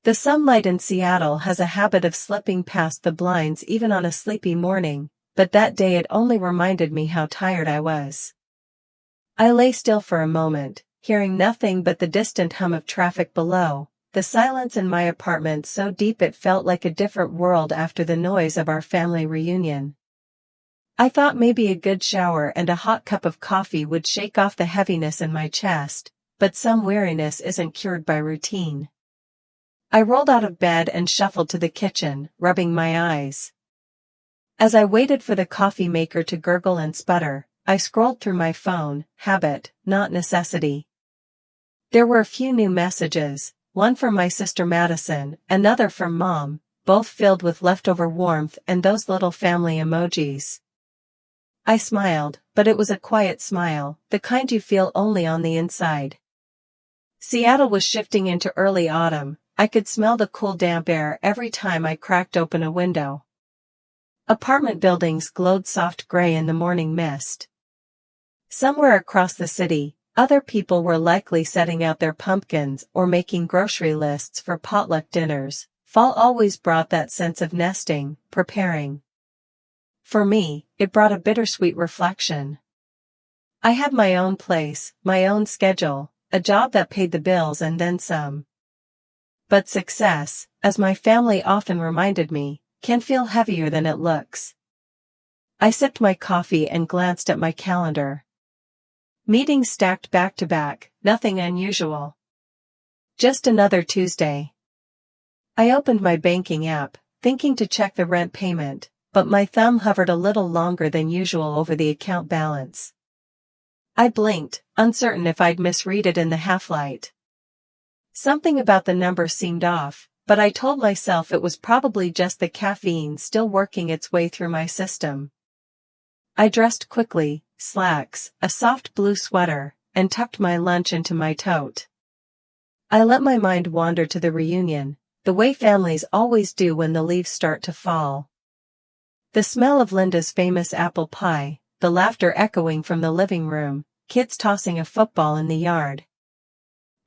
The sunlight in Seattle has a habit of slipping past the blinds even on a sleepy morning, but that day it only reminded me how tired I was. I lay still for a moment, hearing nothing but the distant hum of traffic below, the silence in my apartment so deep it felt like a different world after the noise of our family reunion. I thought maybe a good shower and a hot cup of coffee would shake off the heaviness in my chest, but some weariness isn't cured by routine. I rolled out of bed and shuffled to the kitchen, rubbing my eyes. As I waited for the coffee maker to gurgle and sputter, I scrolled through my phone, habit, not necessity. There were a few new messages, one from my sister Madison, another from Mom, both filled with leftover warmth and those little family emojis. I smiled, but it was a quiet smile, the kind you feel only on the inside. Seattle was shifting into early autumn. I could smell the cool damp air every time I cracked open a window. Apartment buildings glowed soft gray in the morning mist. Somewhere across the city, other people were likely setting out their pumpkins or making grocery lists for potluck dinners. Fall always brought that sense of nesting, preparing. For me, it brought a bittersweet reflection. I had my own place, my own schedule, a job that paid the bills and then some. But success, as my family often reminded me, can feel heavier than it looks. I sipped my coffee and glanced at my calendar. Meetings stacked back to back, nothing unusual. Just another Tuesday. I opened my banking app, thinking to check the rent payment, but my thumb hovered a little longer than usual over the account balance. I blinked, uncertain if I'd misread it in the half-light. Something about the number seemed off, but I told myself it was probably just the caffeine still working its way through my system. I dressed quickly, slacks, a soft blue sweater, and tucked my lunch into my tote. I let my mind wander to the reunion, the way families always do when the leaves start to fall. The smell of Linda's famous apple pie, the laughter echoing from the living room, kids tossing a football in the yard.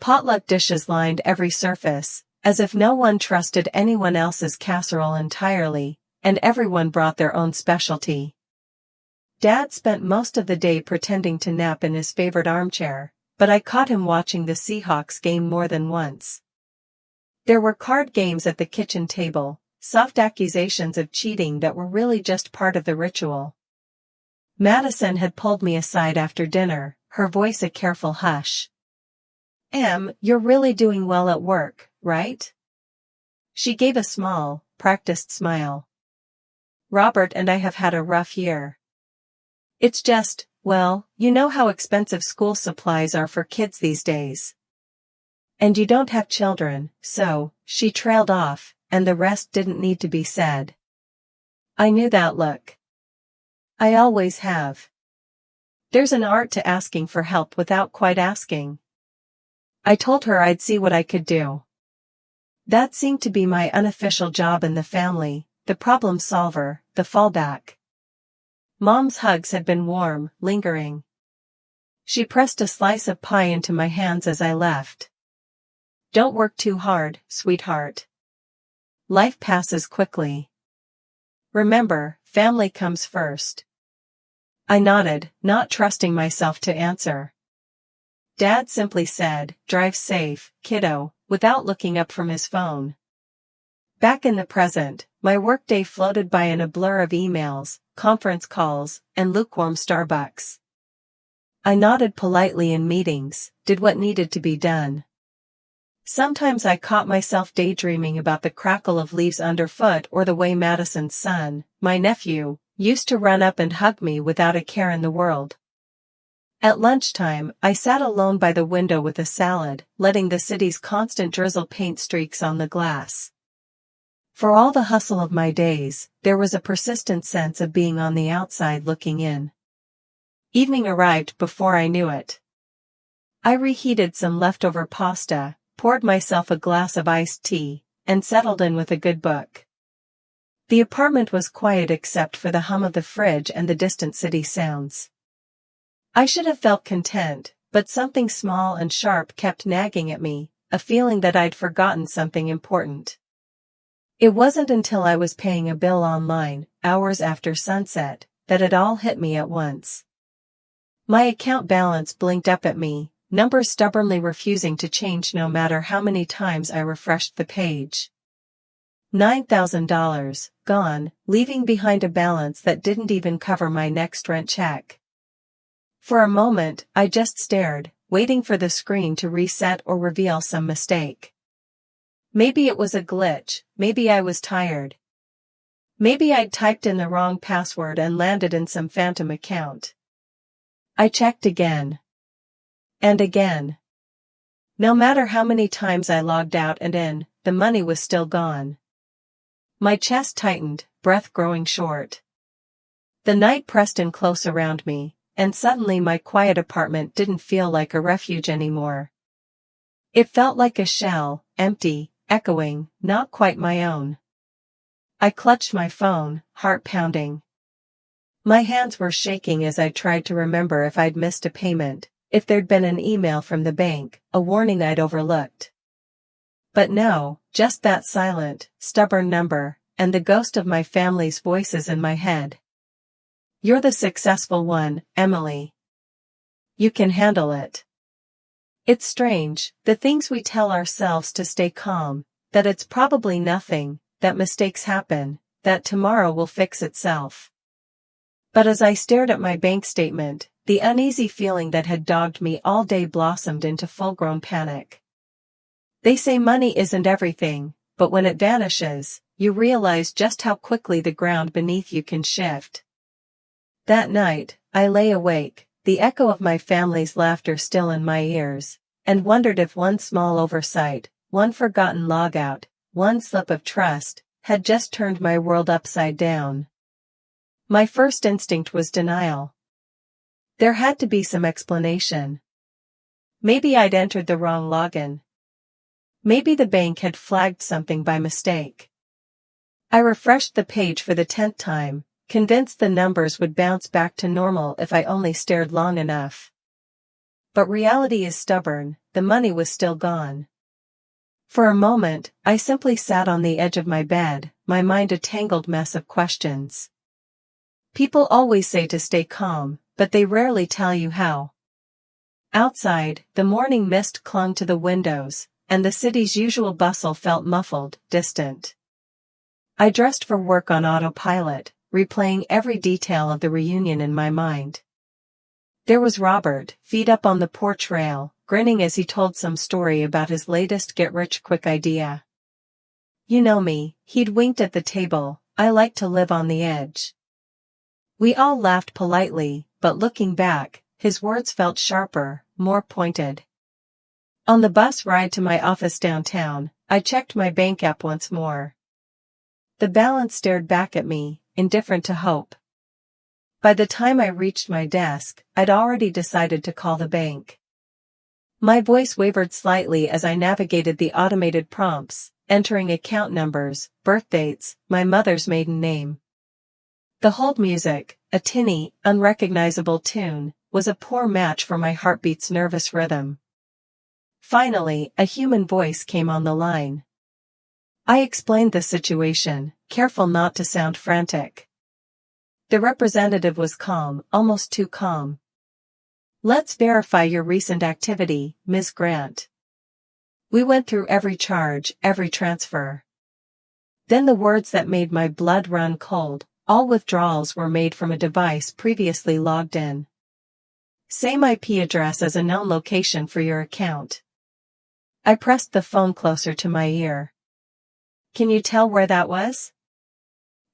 Potluck dishes lined every surface, as if no one trusted anyone else's casserole entirely, and everyone brought their own specialty. Dad spent most of the day pretending to nap in his favorite armchair, but I caught him watching the Seahawks game more than once. There were card games at the kitchen table, soft accusations of cheating that were really just part of the ritual. Madison had pulled me aside after dinner, her voice a careful hush. You're really doing well at work, right? She gave a small, practiced smile. Robert and I have had a rough year. It's just, well, you know how expensive school supplies are for kids these days. And you don't have children, so, she trailed off, and the rest didn't need to be said. I knew that look. I always have. There's an art to asking for help without quite asking. I told her I'd see what I could do. That seemed to be my unofficial job in the family, the problem solver, the fallback. Mom's hugs had been warm, lingering. She pressed a slice of pie into my hands as I left. Don't work too hard, sweetheart. Life passes quickly. Remember, family comes first. I nodded, not trusting myself to answer. Dad simply said, "Drive safe, kiddo," without looking up from his phone. Back in the present, my workday floated by in a blur of emails, conference calls, and lukewarm Starbucks. I nodded politely in meetings, did what needed to be done. Sometimes I caught myself daydreaming about the crackle of leaves underfoot or the way Madison's son, my nephew, used to run up and hug me without a care in the world. At lunchtime, I sat alone by the window with a salad, letting the city's constant drizzle paint streaks on the glass. For all the hustle of my days, there was a persistent sense of being on the outside looking in. Evening arrived before I knew it. I reheated some leftover pasta, poured myself a glass of iced tea, and settled in with a good book. The apartment was quiet except for the hum of the fridge and the distant city sounds. I should have felt content, but something small and sharp kept nagging at me, a feeling that I'd forgotten something important. It wasn't until I was paying a bill online, hours after sunset, that it all hit me at once. My account balance blinked up at me, numbers stubbornly refusing to change no matter how many times I refreshed the page. $9,000, gone, leaving behind a balance that didn't even cover my next rent check. For a moment, I just stared, waiting for the screen to reset or reveal some mistake. Maybe it was a glitch, maybe I was tired. Maybe I'd typed in the wrong password and landed in some phantom account. I checked again. And again. No matter how many times I logged out and in, the money was still gone. My chest tightened, breath growing short. The night pressed in close around me, and suddenly my quiet apartment didn't feel like a refuge anymore. It felt like a shell, empty, echoing, not quite my own. I clutched my phone, heart pounding. My hands were shaking as I tried to remember if I'd missed a payment, if there'd been an email from the bank, a warning I'd overlooked. But no, just that silent, stubborn number, and the ghost of my family's voices in my head. "You're the successful one, Emily. You can handle it." It's strange, the things we tell ourselves to stay calm, that it's probably nothing, that mistakes happen, that tomorrow will fix itself. But as I stared at my bank statement, the uneasy feeling that had dogged me all day blossomed into full-grown panic. They say money isn't everything, but when it vanishes, you realize just how quickly the ground beneath you can shift. That night, I lay awake, the echo of my family's laughter still in my ears, and wondered if one small oversight, one forgotten logout, one slip of trust, had just turned my world upside down. My first instinct was denial. There had to be some explanation. Maybe I'd entered the wrong login. Maybe the bank had flagged something by mistake. I refreshed the page for the 10th time, convinced the numbers would bounce back to normal if I only stared long enough. But reality is stubborn, the money was still gone. For a moment, I simply sat on the edge of my bed, my mind a tangled mess of questions. People always say to stay calm, but they rarely tell you how. Outside, the morning mist clung to the windows, and the city's usual bustle felt muffled, distant. I dressed for work on autopilot, replaying every detail of the reunion in my mind. There was Robert, feet up on the porch rail, grinning as he told some story about his latest get-rich-quick idea. You know me, he'd winked at the table, I like to live on the edge. We all laughed politely, but looking back, his words felt sharper, more pointed. On the bus ride to my office downtown, I checked my bank app once more. The balance stared back at me, indifferent to hope. By the time I reached my desk, I'd already decided to call the bank. My voice wavered slightly as I navigated the automated prompts, entering account numbers, birth dates, my mother's maiden name. The hold music, a tinny, unrecognizable tune, was a poor match for my heartbeat's nervous rhythm. Finally, a human voice came on the line. I explained the situation, careful not to sound frantic. The representative was calm, almost too calm. "Let's verify your recent activity, Ms. Grant." We went through every charge, every transfer. Then the words that made my blood run cold, all withdrawals were made from a device previously logged in. Same IP address as a known location for your account. I pressed the phone closer to my ear. "Can you tell where that was?"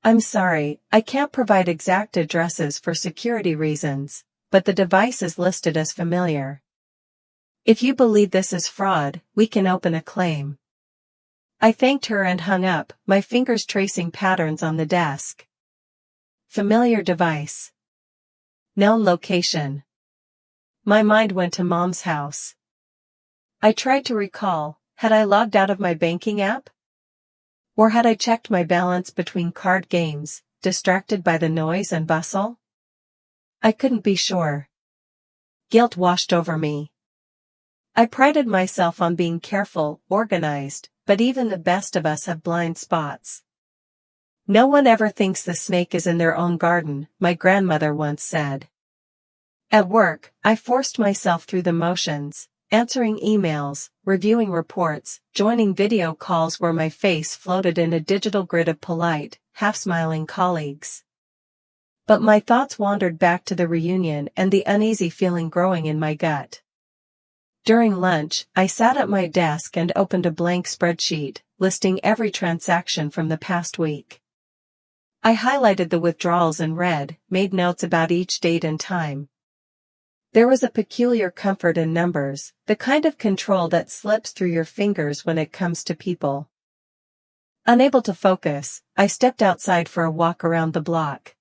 "I'm sorry, I can't provide exact addresses for security reasons, but the device is listed as familiar. If you believe this is fraud, we can open a claim." I thanked her and hung up, my fingers tracing patterns on the desk. Familiar device. Known location. My mind went to Mom's house. I tried to recall, had I logged out of my banking app? Or had I checked my balance between card games, distracted by the noise and bustle? I couldn't be sure. Guilt washed over me. I prided myself on being careful, organized, but even the best of us have blind spots. No one ever thinks the snake is in their own garden, my grandmother once said. At work, I forced myself through the motions, answering emails, reviewing reports, joining video calls where my face floated in a digital grid of polite, half-smiling colleagues. But my thoughts wandered back to the reunion and the uneasy feeling growing in my gut. During lunch, I sat at my desk and opened a blank spreadsheet, listing every transaction from the past week. I highlighted the withdrawals in red, made notes about each date and time. There was a peculiar comfort in numbers, the kind of control that slips through your fingers when it comes to people. Unable to focus, I stepped outside for a walk around the block.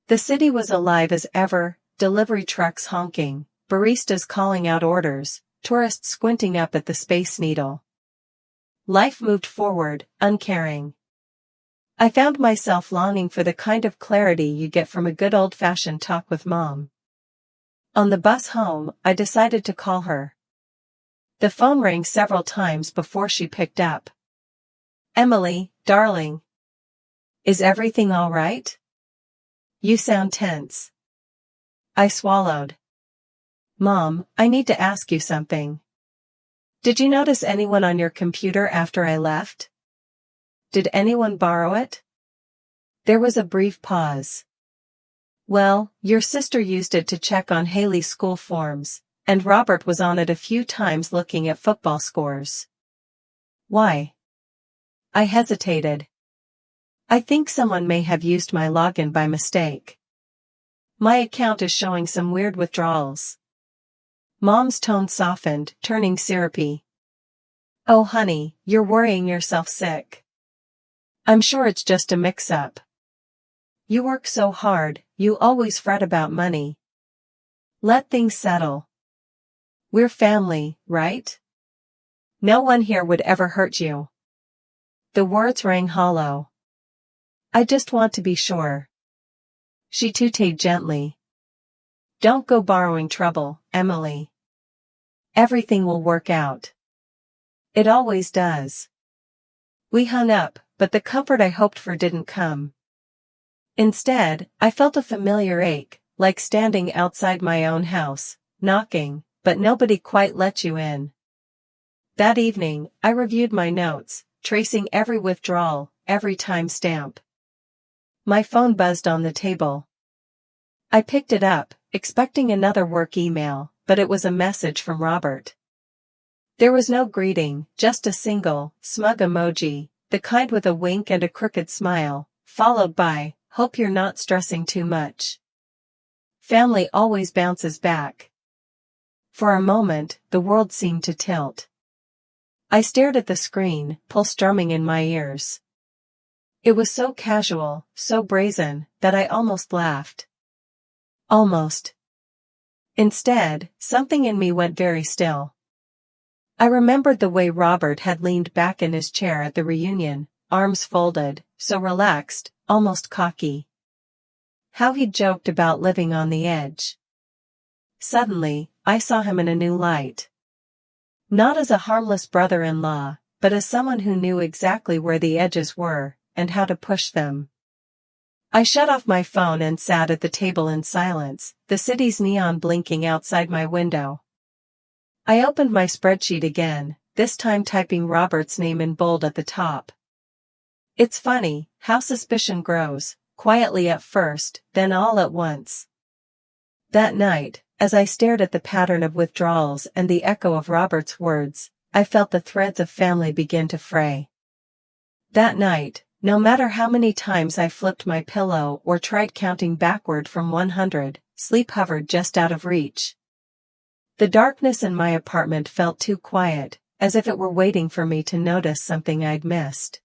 The city was alive as ever, delivery trucks honking, baristas calling out orders, tourists squinting up at the Space Needle. Life moved forward, uncaring. I found myself longing for the kind of clarity you get from a good old-fashioned talk with Mom. On the bus home, I decided to call her. The phone rang several times before she picked up. "Emily, darling. Is everything all right? You sound tense." I swallowed. "Mom, I need to ask you something. Did you notice anyone on your computer after I left? Did anyone borrow it?" There was a brief pause. "Well, your sister used it to check on Haley's school forms, and Robert was on it a few times looking at football scores." "Why?" I hesitated. "I think someone may have used my login by mistake. My account is showing some weird withdrawals." Mom's tone softened, turning syrupy. "Oh honey, you're worrying yourself sick. I'm sure it's just a mix-up. You work so hard, you always fret about money. Let things settle. We're family, right? No one here would ever hurt you." The words rang hollow. "I just want to be sure." She tooted gently. "Don't go borrowing trouble, Emily. Everything will work out. It always does." We hung up, but the comfort I hoped for didn't come. Instead, I felt a familiar ache, like standing outside my own house, knocking, but nobody quite let you in. That evening, I reviewed my notes, tracing every withdrawal, every timestamp. My phone buzzed on the table. I picked it up, expecting another work email, but it was a message from Robert. There was no greeting, just a single, smug emoji, the kind with a wink and a crooked smile, followed by, "Hope you're not stressing too much. Family always bounces back." For a moment, the world seemed to tilt. I stared at the screen, pulse drumming in my ears. It was so casual, so brazen, that I almost laughed. Almost. Instead, something in me went very still. I remembered the way Robert had leaned back in his chair at the reunion, arms folded, so relaxed, almost cocky. How he'd joked about living on the edge. Suddenly, I saw him in a new light. Not as a harmless brother-in-law, but as someone who knew exactly where the edges were, and how to push them. I shut off my phone and sat at the table in silence, the city's neon blinking outside my window. I opened my spreadsheet again, this time typing Robert's name in bold at the top. It's funny how suspicion grows, quietly at first, then all at once. That night, as I stared at the pattern of withdrawals and the echo of Robert's words, I felt the threads of family begin to fray. That night, no matter how many times I flipped my pillow or tried counting backward from 100, sleep hovered just out of reach. The darkness in my apartment felt too quiet, as if it were waiting for me to notice something I'd missed.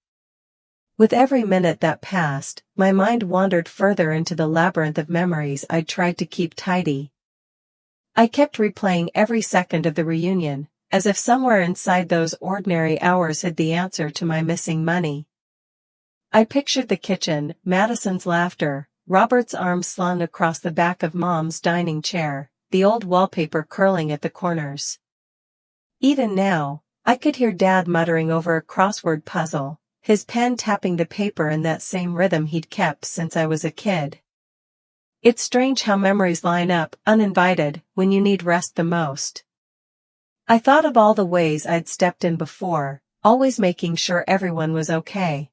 With every minute that passed, my mind wandered further into the labyrinth of memories I'd tried to keep tidy. I kept replaying every second of the reunion, as if somewhere inside those ordinary hours hid the answer to my missing money. I pictured the kitchen, Madison's laughter, Robert's arms slung across the back of Mom's dining chair, the old wallpaper curling at the corners. Even now, I could hear Dad muttering over a crossword puzzle, his pen tapping the paper in that same rhythm he'd kept since I was a kid. It's strange how memories line up uninvited when you need rest the most. I thought of all the ways I'd stepped in before, always making sure everyone was okay.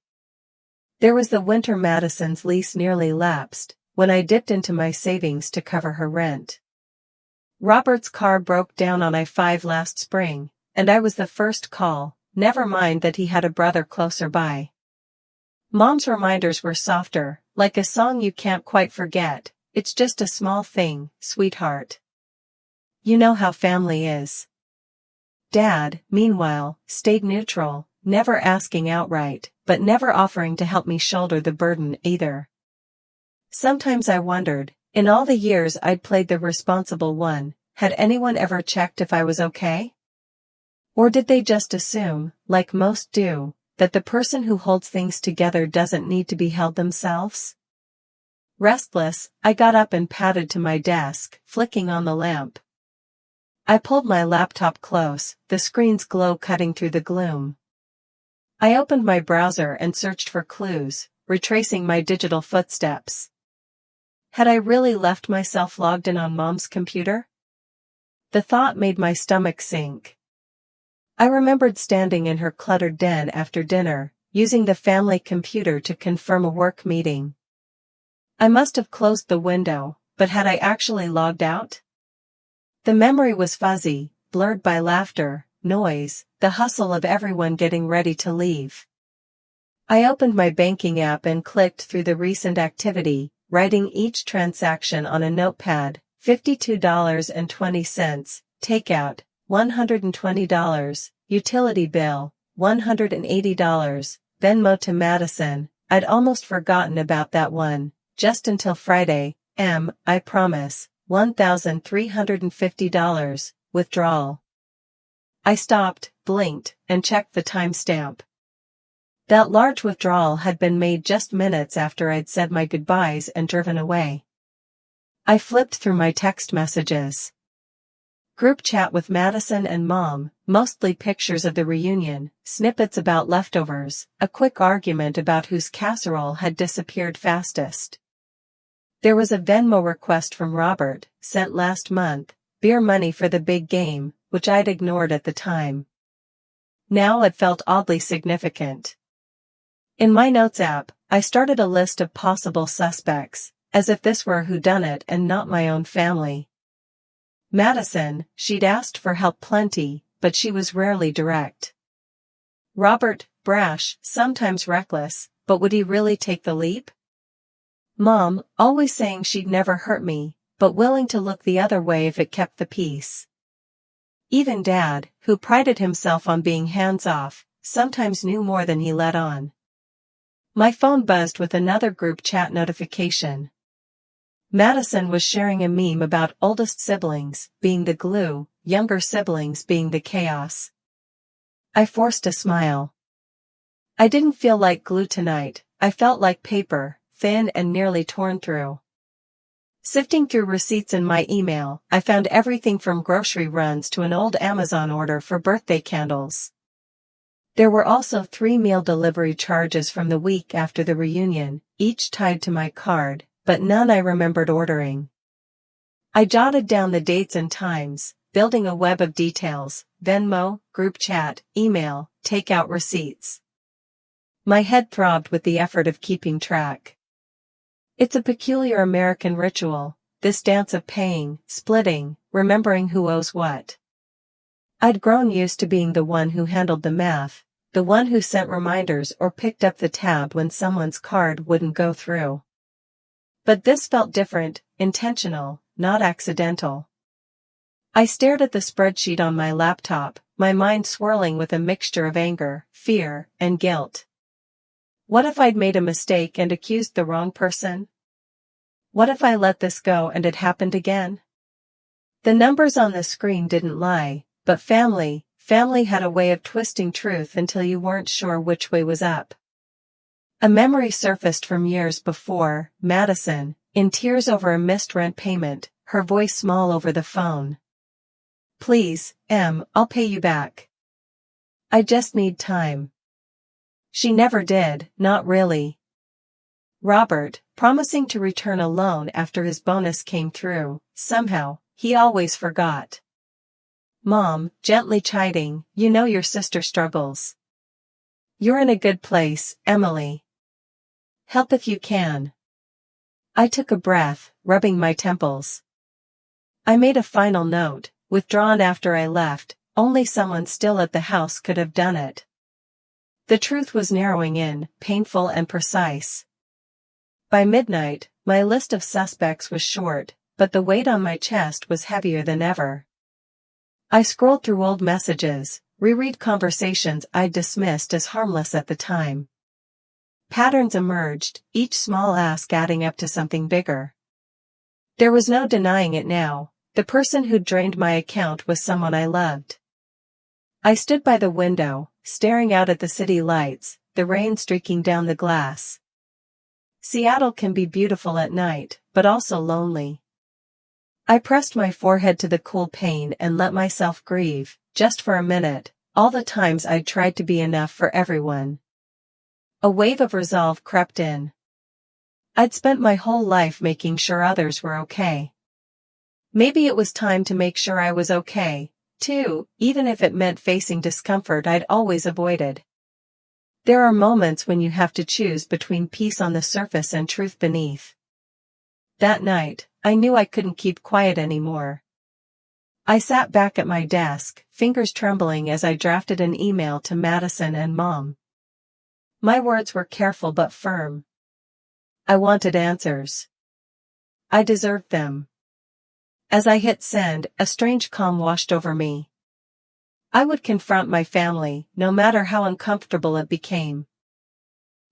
There was the winter Madison's lease nearly lapsed, when I dipped into my savings to cover her rent. Robert's car broke down on I-5 last spring, and I was the first call, never mind that he had a brother closer by. Mom's reminders were softer, like a song you can't quite forget. It's just a small thing, sweetheart. You know how family is. Dad, meanwhile, stayed neutral, never asking outright, but never offering to help me shoulder the burden either. Sometimes I wondered, in all the years I'd played the responsible one, had anyone ever checked if I was okay? Or did they just assume, like most do, that the person who holds things together doesn't need to be held themselves? Restless, I got up and padded to my desk, flicking on the lamp. I pulled my laptop close, the screen's glow cutting through the gloom. I opened my browser and searched for clues, retracing my digital footsteps. Had I really left myself logged in on Mom's computer? The thought made my stomach sink. I remembered standing in her cluttered den after dinner, using the family computer to confirm a work meeting. I must have closed the window, but had I actually logged out? The memory was fuzzy, blurred by laughter, noise, the hustle of everyone getting ready to leave. I opened my banking app and clicked through the recent activity, writing each transaction on a notepad. $52.20, takeout, $120, utility bill, $180, Venmo to Madison. I'd almost forgotten about that one, just until Friday. I promise, $1,350, withdrawal. I stopped, blinked, and checked the timestamp. That large withdrawal had been made just minutes after I'd said my goodbyes and driven away. I flipped through my text messages. Group chat with Madison and Mom, mostly pictures of the reunion, snippets about leftovers, a quick argument about whose casserole had disappeared fastest. There was a Venmo request from Robert, sent last month, beer money for the big game, which I'd ignored at the time. Now it felt oddly significant. In my notes app, I started a list of possible suspects, as if this were a whodunit and not my own family. Madison, she'd asked for help plenty, but she was rarely direct. Robert, brash, sometimes reckless, but would he really take the leap? Mom, always saying she'd never hurt me, but willing to look the other way if it kept the peace. Even Dad, who prided himself on being hands-off, sometimes knew more than he let on. My phone buzzed with another group chat notification. Madison was sharing a meme about oldest siblings being the glue, younger siblings being the chaos. I forced a smile. I didn't feel like glue tonight, I felt like paper, thin and nearly torn through. Sifting through receipts in my email, I found everything from grocery runs to an old Amazon order for birthday candles. There were also 3 meal delivery charges from the week after the reunion, each tied to my card, but none I remembered ordering. I jotted down the dates and times, building a web of details: Venmo, group chat, email, takeout receipts. My head throbbed with the effort of keeping track. It's a peculiar American ritual, this dance of paying, splitting, remembering who owes what. I'd grown used to being the one who handled the math, the one who sent reminders or picked up the tab when someone's card wouldn't go through. But this felt different, intentional, not accidental. I stared at the spreadsheet on my laptop, my mind swirling with a mixture of anger, fear, and guilt. What if I'd made a mistake and accused the wrong person? What if I let this go and it happened again? The numbers on the screen didn't lie, but family had a way of twisting truth until you weren't sure which way was up. A memory surfaced from years before, Madison, in tears over a missed rent payment, her voice small over the phone. Please, I'll pay you back. I just need time. She never did, not really. Robert, promising to return a loan after his bonus came through, somehow, he always forgot. Mom, gently chiding, you know your sister struggles. You're in a good place, Emily. Help if you can. I took a breath, rubbing my temples. I made a final note, withdrawn after I left, only someone still at the house could have done it. The truth was narrowing in, painful and precise. By midnight, my list of suspects was short, but the weight on my chest was heavier than ever. I scrolled through old messages, reread conversations I'd dismissed as harmless at the time. Patterns emerged, each small ask adding up to something bigger. There was no denying it now, the person who'd drained my account was someone I loved. I stood by the window, staring out at the city lights, the rain streaking down the glass. Seattle can be beautiful at night, but also lonely. I pressed my forehead to the cool pain and let myself grieve, just for a minute, all the times I'd tried to be enough for everyone. A wave of resolve crept in. I'd spent my whole life making sure others were okay. Maybe it was time to make sure I was okay, too, even if it meant facing discomfort I'd always avoided. There are moments when you have to choose between peace on the surface and truth beneath. That night, I knew I couldn't keep quiet anymore. I sat back at my desk, fingers trembling as I drafted an email to Madison and Mom. My words were careful but firm. I wanted answers. I deserved them. As I hit send, a strange calm washed over me. I would confront my family, no matter how uncomfortable it became.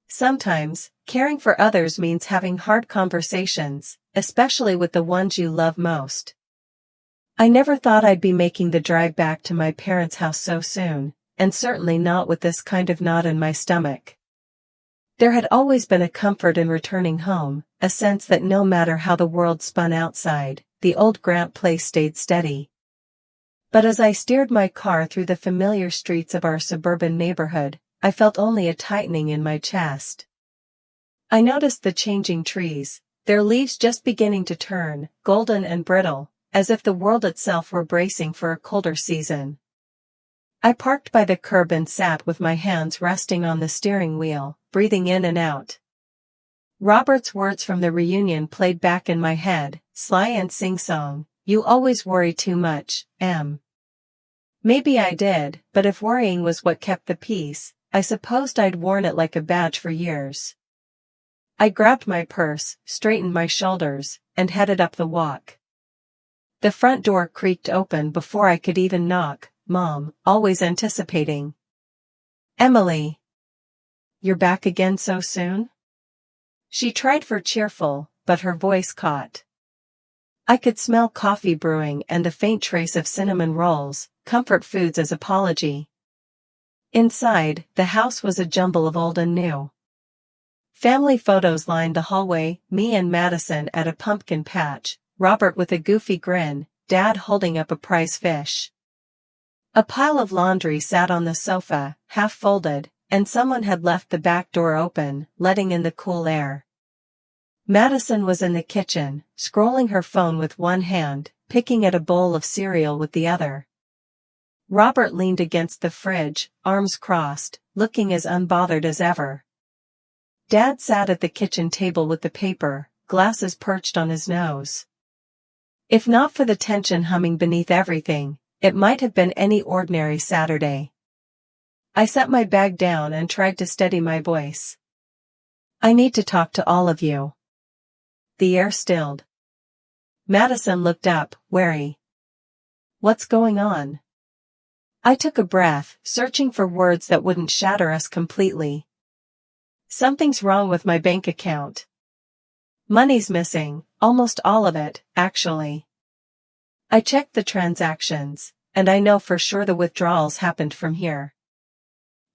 Sometimes, caring for others means having hard conversations, especially with the ones you love most. I never thought I'd be making the drive back to my parents' house so soon, and certainly not with this kind of knot in my stomach. There had always been a comfort in returning home, a sense that no matter how the world spun outside, the old Grant place stayed steady. But as I steered my car through the familiar streets of our suburban neighborhood, I felt only a tightening in my chest. I noticed the changing trees, their leaves just beginning to turn, golden and brittle, as if the world itself were bracing for a colder season. I parked by the curb and sat with my hands resting on the steering wheel, breathing in and out. Robert's words from the reunion played back in my head, sly and sing-song, "You always worry too much, Em." Maybe I did, but if worrying was what kept the peace, I supposed I'd worn it like a badge for years. I grabbed my purse, straightened my shoulders, and headed up the walk. The front door creaked open before I could even knock, Mom, always anticipating. "Emily. You're back again so soon?" She tried for cheerful, but her voice caught. I could smell coffee brewing and the faint trace of cinnamon rolls, comfort foods as apology. Inside, the house was a jumble of old and new. Family photos lined the hallway, me and Madison at a pumpkin patch, Robert with a goofy grin, Dad holding up a prize fish. A pile of laundry sat on the sofa, half folded, and someone had left the back door open, letting in the cool air. Madison was in the kitchen, scrolling her phone with one hand, picking at a bowl of cereal with the other. Robert leaned against the fridge, arms crossed, looking as unbothered as ever. Dad sat at the kitchen table with the paper, glasses perched on his nose. If not for the tension humming beneath everything, it might have been any ordinary Saturday. I set my bag down and tried to steady my voice. "I need to talk to all of you." The air stilled. Madison looked up, wary. "What's going on?" I took a breath, searching for words that wouldn't shatter us completely. "Something's wrong with my bank account. Money's missing, almost all of it, actually. I checked the transactions, and I know for sure the withdrawals happened from here.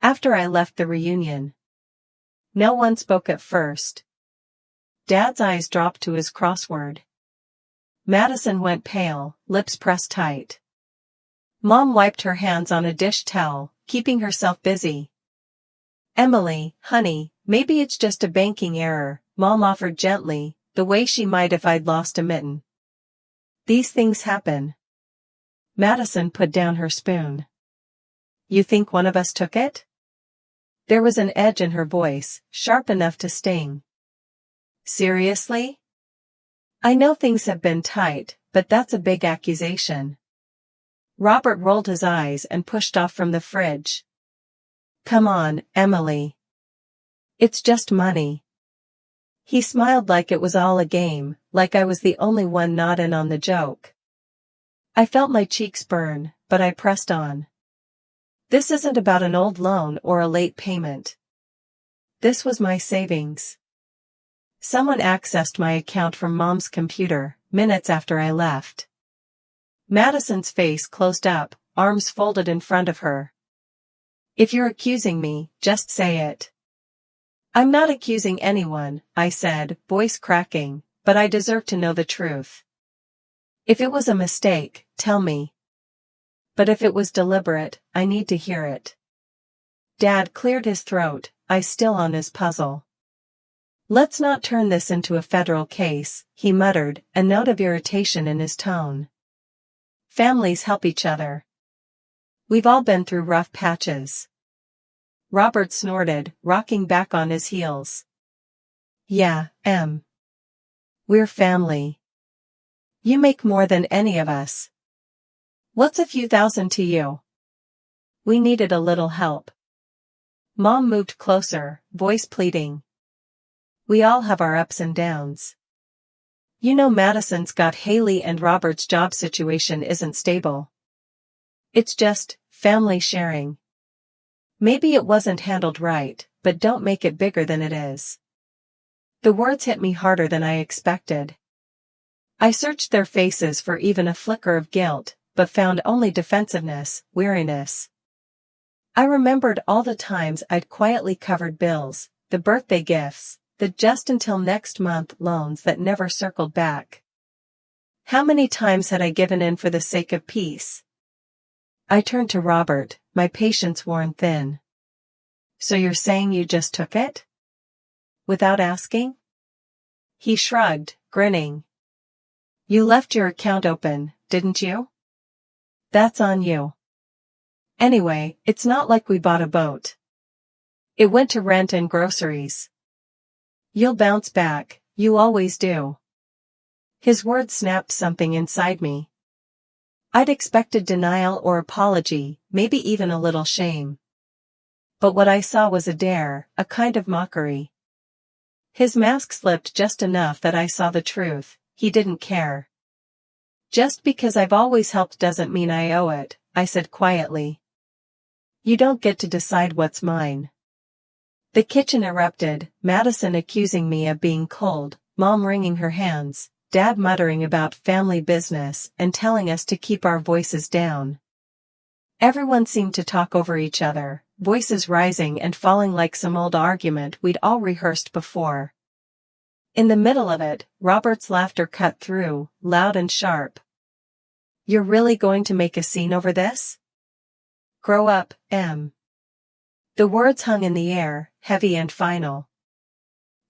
After I left the reunion." No one spoke at first. Dad's eyes dropped to his crossword. Madison went pale, lips pressed tight. Mom wiped her hands on a dish towel, keeping herself busy. Emily, honey, maybe it's just a banking error, Mom offered gently, the way she might if I'd lost a mitten. These things happen. Madison put down her spoon. You think one of us took it? There was an edge in her voice, sharp enough to sting. Seriously? I know things have been tight, but that's a big accusation. Robert rolled his eyes and pushed off from the fridge. Come on, Emily. It's just money. He smiled like it was all a game, like I was the only one not in on the joke. I felt my cheeks burn, but I pressed on. This isn't about an old loan or a late payment. This was my savings. Someone accessed my account from Mom's computer, minutes after I left. Madison's face closed up, arms folded in front of her. If you're accusing me, just say it. I'm not accusing anyone, I said, voice cracking, but I deserve to know the truth. If it was a mistake, tell me. But if it was deliberate, I need to hear it. Dad cleared his throat, eyes still on his puzzle. Let's not turn this into a federal case, he muttered, a note of irritation in his tone. Families help each other. We've all been through rough patches. Robert snorted, rocking back on his heels. Yeah, we're family. You make more than any of us. What's a few thousand to you? We needed a little help. Mom moved closer, voice pleading. We all have our ups and downs. You know Madison's got Haley and Robert's job situation isn't stable. It's just family sharing. Maybe it wasn't handled right, but don't make it bigger than it is. The words hit me harder than I expected. I searched their faces for even a flicker of guilt, but found only defensiveness, weariness. I remembered all the times I'd quietly covered bills, the birthday gifts, the just until next month loans that never circled back. How many times had I given in for the sake of peace? I turned to Robert, my patience worn thin. So you're saying you just took it? Without asking? He shrugged, grinning. You left your account open, didn't you? That's on you. Anyway, it's not like we bought a boat. It went to rent and groceries. You'll bounce back, you always do. His words snapped something inside me. I'd expected denial or apology, maybe even a little shame. But what I saw was a dare, a kind of mockery. His mask slipped just enough that I saw the truth, he didn't care. Just because I've always helped doesn't mean I owe it, I said quietly. You don't get to decide what's mine. The kitchen erupted, Madison accusing me of being cold, Mom wringing her hands, Dad muttering about family business and telling us to keep our voices down. Everyone seemed to talk over each other, voices rising and falling like some old argument we'd all rehearsed before. In the middle of it, Robert's laughter cut through, loud and sharp. You're really going to make a scene over this? Grow up, Em. The words hung in the air, heavy and final.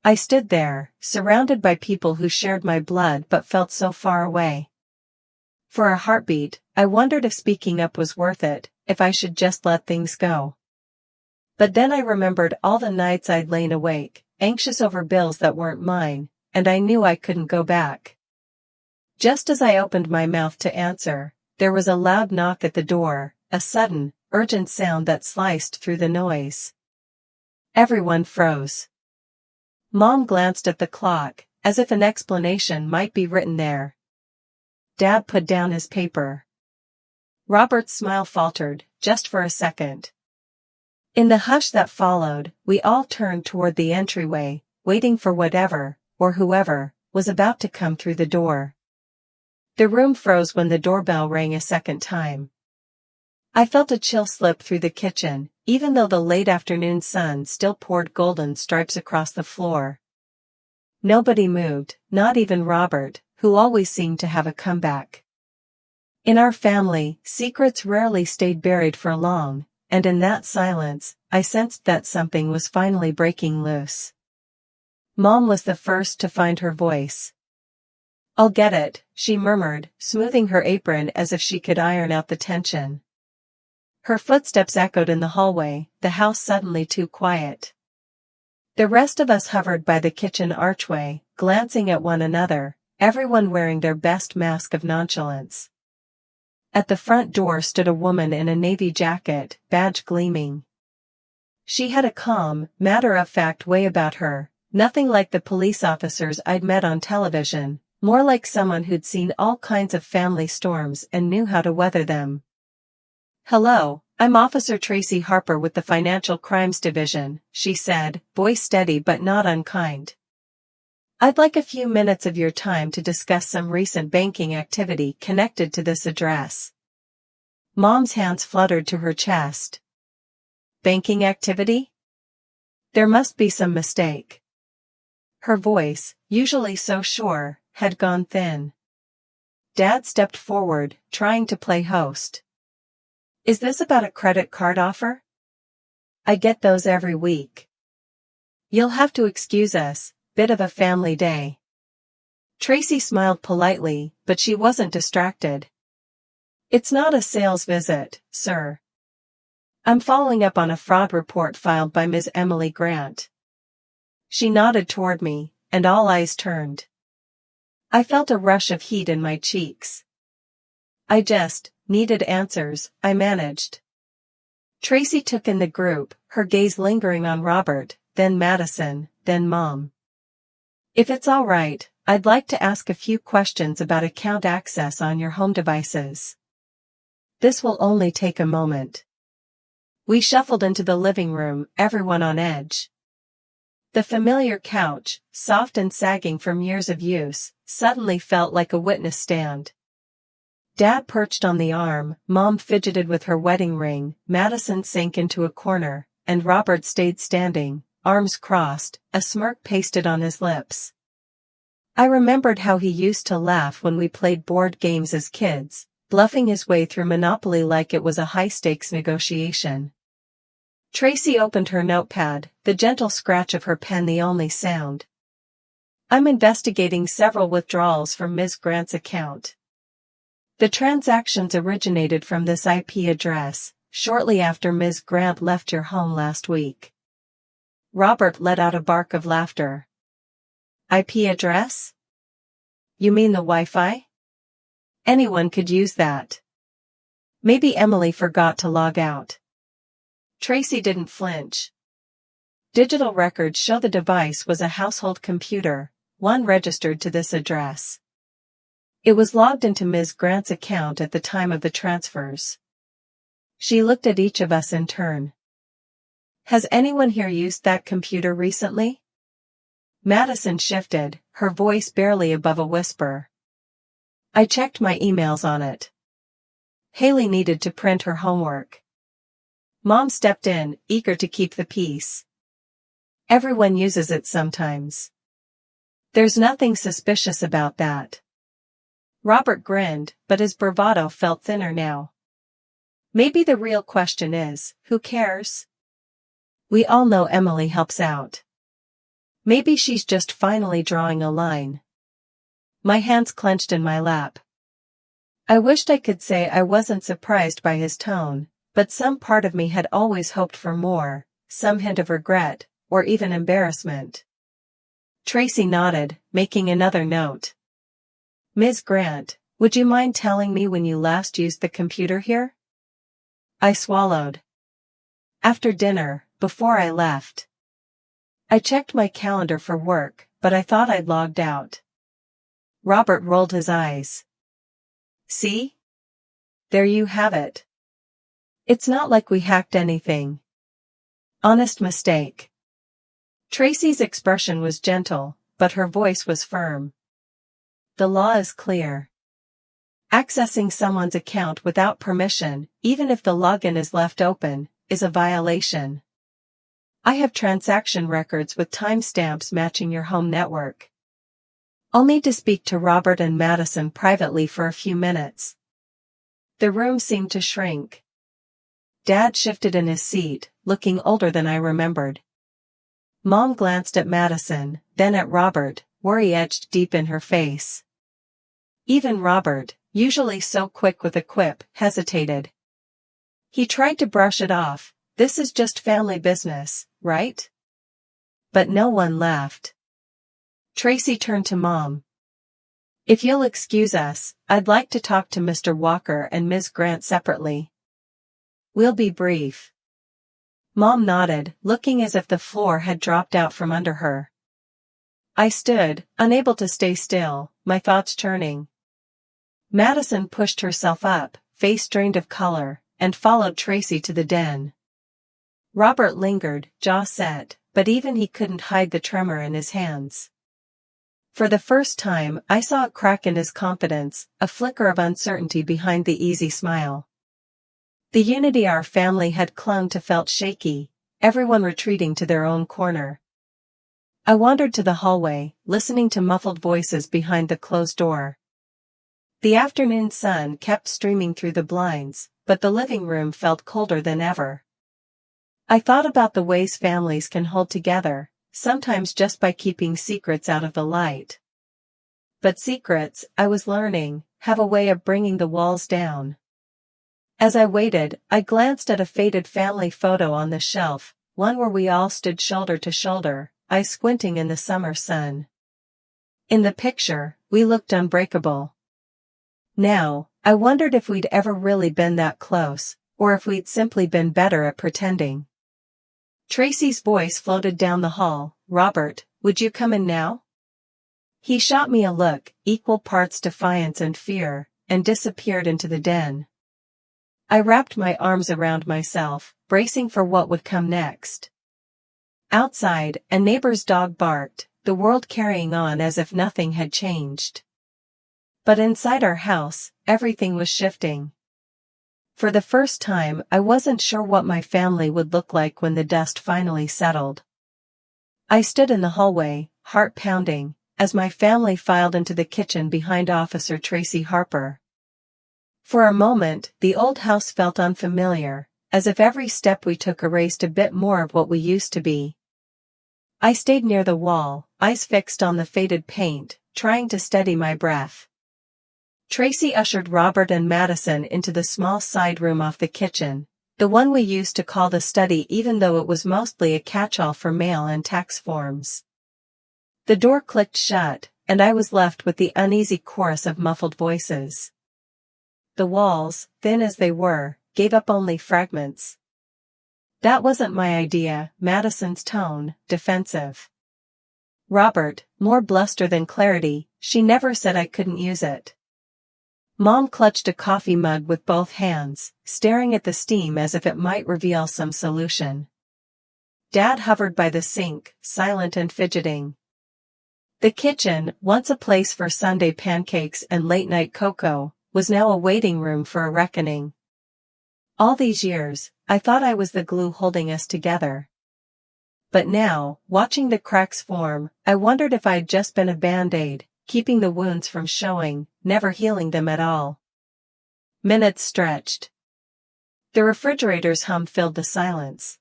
I stood there, surrounded by people who shared my blood but felt so far away. For a heartbeat, I wondered if speaking up was worth it, if I should just let things go. But then I remembered all the nights I'd lain awake, anxious over bills that weren't mine, and I knew I couldn't go back. Just as I opened my mouth to answer, there was a loud knock at the door, a sudden, urgent sound that sliced through the noise. Everyone froze. Mom glanced at the clock, as if an explanation might be written there. Dad put down his paper. Robert's smile faltered, just for a second. In the hush that followed, we all turned toward the entryway, waiting for whatever, or whoever, was about to come through the door. The room froze when the doorbell rang a second time. I felt a chill slip through the kitchen, even though the late afternoon sun still poured golden stripes across the floor. Nobody moved, not even Robert, who always seemed to have a comeback. In our family, secrets rarely stayed buried for long, and in that silence, I sensed that something was finally breaking loose. Mom was the first to find her voice. "I'll get it," she murmured, smoothing her apron as if she could iron out the tension. Her footsteps echoed in the hallway, the house suddenly too quiet. The rest of us hovered by the kitchen archway, glancing at one another, everyone wearing their best mask of nonchalance. At the front door stood a woman in a navy jacket, badge gleaming. She had a calm, matter-of-fact way about her, nothing like the police officers I'd met on television, more like someone who'd seen all kinds of family storms and knew how to weather them. "Hello, I'm Officer Tracy Harper with the Financial Crimes Division," she said, voice steady but not unkind. "I'd like a few minutes of your time to discuss some recent banking activity connected to this address." Mom's hands fluttered to her chest. "Banking activity? There must be some mistake." Her voice, usually so sure, had gone thin. Dad stepped forward, trying to play host. "Is this about a credit card offer? I get those every week. You'll have to excuse us, bit of a family day." Tracy smiled politely, but she wasn't distracted. "It's not a sales visit, sir. I'm following up on a fraud report filed by Ms. Emily Grant." She nodded toward me, and all eyes turned. I felt a rush of heat in my cheeks. "I just needed answers," I managed. Tracy took in the group, her gaze lingering on Robert, then Madison, then Mom. "If it's all right, I'd like to ask a few questions about account access on your home devices. This will only take a moment." We shuffled into the living room, everyone on edge. The familiar couch, soft and sagging from years of use, suddenly felt like a witness stand. Dad perched on the arm, Mom fidgeted with her wedding ring, Madison sank into a corner, and Robert stayed standing, arms crossed, a smirk pasted on his lips. I remembered how he used to laugh when we played board games as kids, bluffing his way through Monopoly like it was a high-stakes negotiation. Tracy opened her notepad, the gentle scratch of her pen the only sound. "I'm investigating several withdrawals from Ms. Grant's account. The transactions originated from this IP address, shortly after Ms. Grant left your home last week." Robert let out a bark of laughter. "IP address? You mean the Wi-Fi? Anyone could use that. Maybe Emily forgot to log out." Tracy didn't flinch. "Digital records show the device was a household computer, one registered to this address. It was logged into Ms. Grant's account at the time of the transfers." She looked at each of us in turn. "Has anyone here used that computer recently?" Madison shifted, her voice barely above a whisper. "I checked my emails on it. Haley needed to print her homework." Mom stepped in, eager to keep the peace. "Everyone uses it sometimes. There's nothing suspicious about that." Robert grinned, but his bravado felt thinner now. "Maybe the real question is, who cares? We all know Emily helps out. Maybe she's just finally drawing a line." My hands clenched in my lap. I wished I could say I wasn't surprised by his tone, but some part of me had always hoped for more, some hint of regret, or even embarrassment. Tracy nodded, making another note. "Ms. Grant, would you mind telling me when you last used the computer here?" I swallowed. "After dinner, before I left. I checked my calendar for work, but I thought I'd logged out." Robert rolled his eyes. "See? There you have it. It's not like we hacked anything. Honest mistake." Tracy's expression was gentle, but her voice was firm. "The law is clear. Accessing someone's account without permission, even if the login is left open, is a violation. I have transaction records with timestamps matching your home network. I'll need to speak to Robert and Madison privately for a few minutes." The room seemed to shrink. Dad shifted in his seat, looking older than I remembered. Mom glanced at Madison, then at Robert, worry etched deep in her face. Even Robert, usually so quick with a quip, hesitated. He tried to brush it off. This is just family business, right? But no one laughed. Tracy turned to Mom. If you'll excuse us, I'd like to talk to Mr. Walker and Ms. Grant separately. We'll be brief. Mom nodded, looking as if the floor had dropped out from under her. I stood, unable to stay still, my thoughts churning. Madison pushed herself up, face drained of color, and followed Tracy to the den. Robert lingered, jaw set, but even he couldn't hide the tremor in his hands. For the first time, I saw a crack in his confidence, a flicker of uncertainty behind the easy smile. The unity our family had clung to felt shaky, everyone retreating to their own corner. I wandered to the hallway, listening to muffled voices behind the closed door. The afternoon sun kept streaming through the blinds, but the living room felt colder than ever. I thought about the ways families can hold together, sometimes just by keeping secrets out of the light. But secrets, I was learning, have a way of bringing the walls down. As I waited, I glanced at a faded family photo on the shelf, one where we all stood shoulder to shoulder, eyes squinting in the summer sun. In the picture, we looked unbreakable. Now, I wondered if we'd ever really been that close, or if we'd simply been better at pretending. Tracy's voice floated down the hall. Robert, would you come in now? He shot me a look, equal parts defiance and fear, and disappeared into the den. I wrapped my arms around myself, bracing for what would come next. Outside, a neighbor's dog barked, the world carrying on as if nothing had changed. But inside our house, everything was shifting. For the first time, I wasn't sure what my family would look like when the dust finally settled. I stood in the hallway, heart pounding, as my family filed into the kitchen behind Officer Tracy Harper. For a moment, the old house felt unfamiliar, as if every step we took erased a bit more of what we used to be. I stayed near the wall, eyes fixed on the faded paint, trying to steady my breath. Tracy ushered Robert and Madison into the small side room off the kitchen, the one we used to call the study even though it was mostly a catch-all for mail and tax forms. The door clicked shut, and I was left with the uneasy chorus of muffled voices. The walls, thin as they were, gave up only fragments. That wasn't my idea, Madison's tone, defensive. Robert, more bluster than clarity, she never said I couldn't use it. Mom clutched a coffee mug with both hands, staring at the steam as if it might reveal some solution. Dad hovered by the sink, silent and fidgeting. The kitchen, once a place for Sunday pancakes and late-night cocoa, was now a waiting room for a reckoning. All these years, I thought I was the glue holding us together. But now, watching the cracks form, I wondered if I'd just been a band-aid, keeping the wounds from showing, never healing them at all. Minutes stretched. The refrigerator's hum filled the silence.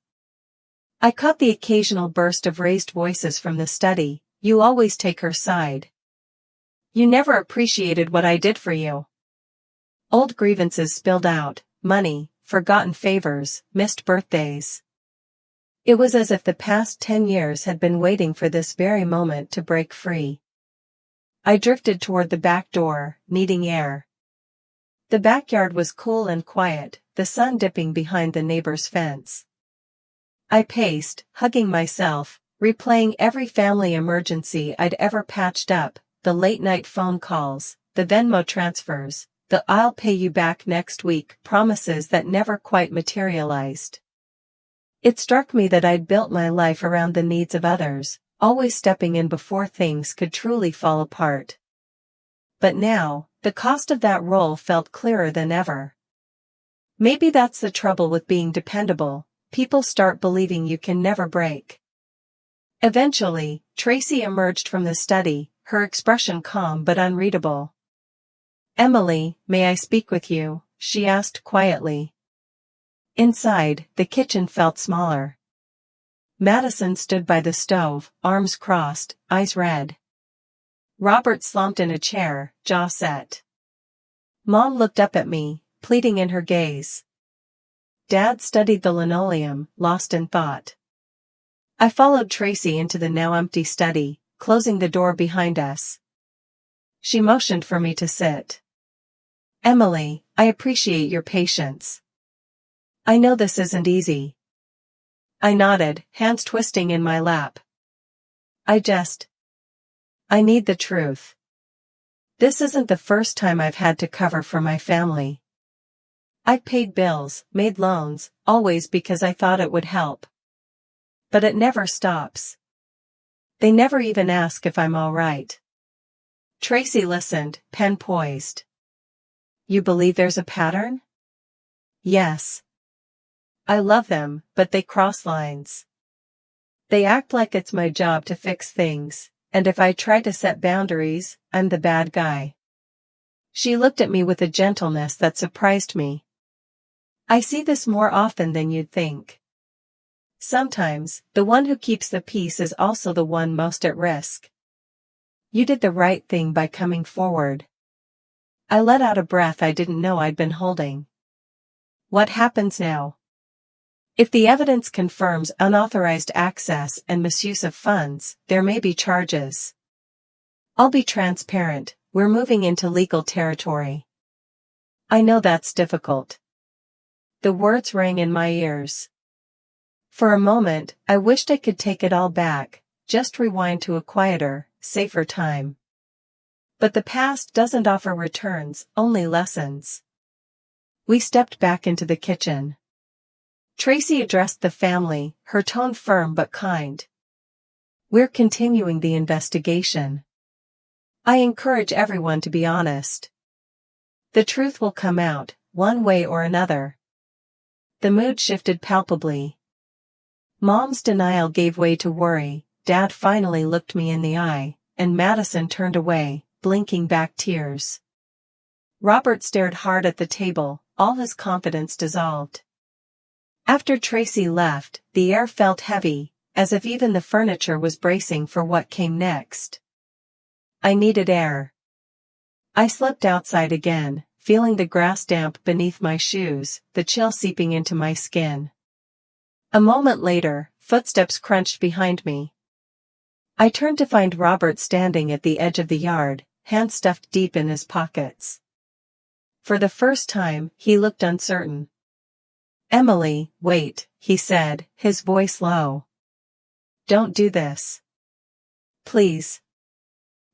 I caught the occasional burst of raised voices from the study. You always take her side. You never appreciated what I did for you. Old grievances spilled out, money, forgotten favors, missed birthdays. It was as if the past 10 years had been waiting for this very moment to break free. I drifted toward the back door, needing air. The backyard was cool and quiet, the sun dipping behind the neighbor's fence. I paced, hugging myself, replaying every family emergency I'd ever patched up, the late-night phone calls, the Venmo transfers, the "I'll pay you back next week" promises that never quite materialized. It struck me that I'd built my life around the needs of others, always stepping in before things could truly fall apart. But now, the cost of that role felt clearer than ever. Maybe that's the trouble with being dependable, people start believing you can never break. Eventually, Tracy emerged from the study, her expression calm but unreadable. "Emily, may I speak with you?" she asked quietly. Inside, the kitchen felt smaller. Madison stood by the stove, arms crossed, eyes red. Robert slumped in a chair, jaw set. Mom looked up at me, pleading in her gaze. Dad studied the linoleum, lost in thought. I followed Tracy into the now empty study, closing the door behind us. She motioned for me to sit. Emily, I appreciate your patience. I know this isn't easy. I nodded, hands twisting in my lap. I need the truth. This isn't the first time I've had to cover for my family. I've paid bills, made loans, always because I thought it would help. But it never stops. They never even ask if I'm all right. Tracy listened, pen poised. You believe there's a pattern? Yes. I love them, but they cross lines. They act like it's my job to fix things, and if I try to set boundaries, I'm the bad guy. She looked at me with a gentleness that surprised me. I see this more often than you'd think. Sometimes, the one who keeps the peace is also the one most at risk. You did the right thing by coming forward. I let out a breath I didn't know I'd been holding. What happens now? If the evidence confirms unauthorized access and misuse of funds, there may be charges. I'll be transparent, we're moving into legal territory. I know that's difficult. The words rang in my ears. For a moment, I wished I could take it all back, just rewind to a quieter, safer time. But the past doesn't offer returns, only lessons. We stepped back into the kitchen. Tracy addressed the family, her tone firm but kind. We're continuing the investigation. I encourage everyone to be honest. The truth will come out, one way or another. The mood shifted palpably. Mom's denial gave way to worry, Dad finally looked me in the eye, and Madison turned away, blinking back tears. Robert stared hard at the table, all his confidence dissolved. After Tracy left, the air felt heavy, as if even the furniture was bracing for what came next. I needed air. I slipped outside again, feeling the grass damp beneath my shoes, the chill seeping into my skin. A moment later, footsteps crunched behind me. I turned to find Robert standing at the edge of the yard, hands stuffed deep in his pockets. For the first time, he looked uncertain. Emily, wait, he said, his voice low. Don't do this. Please.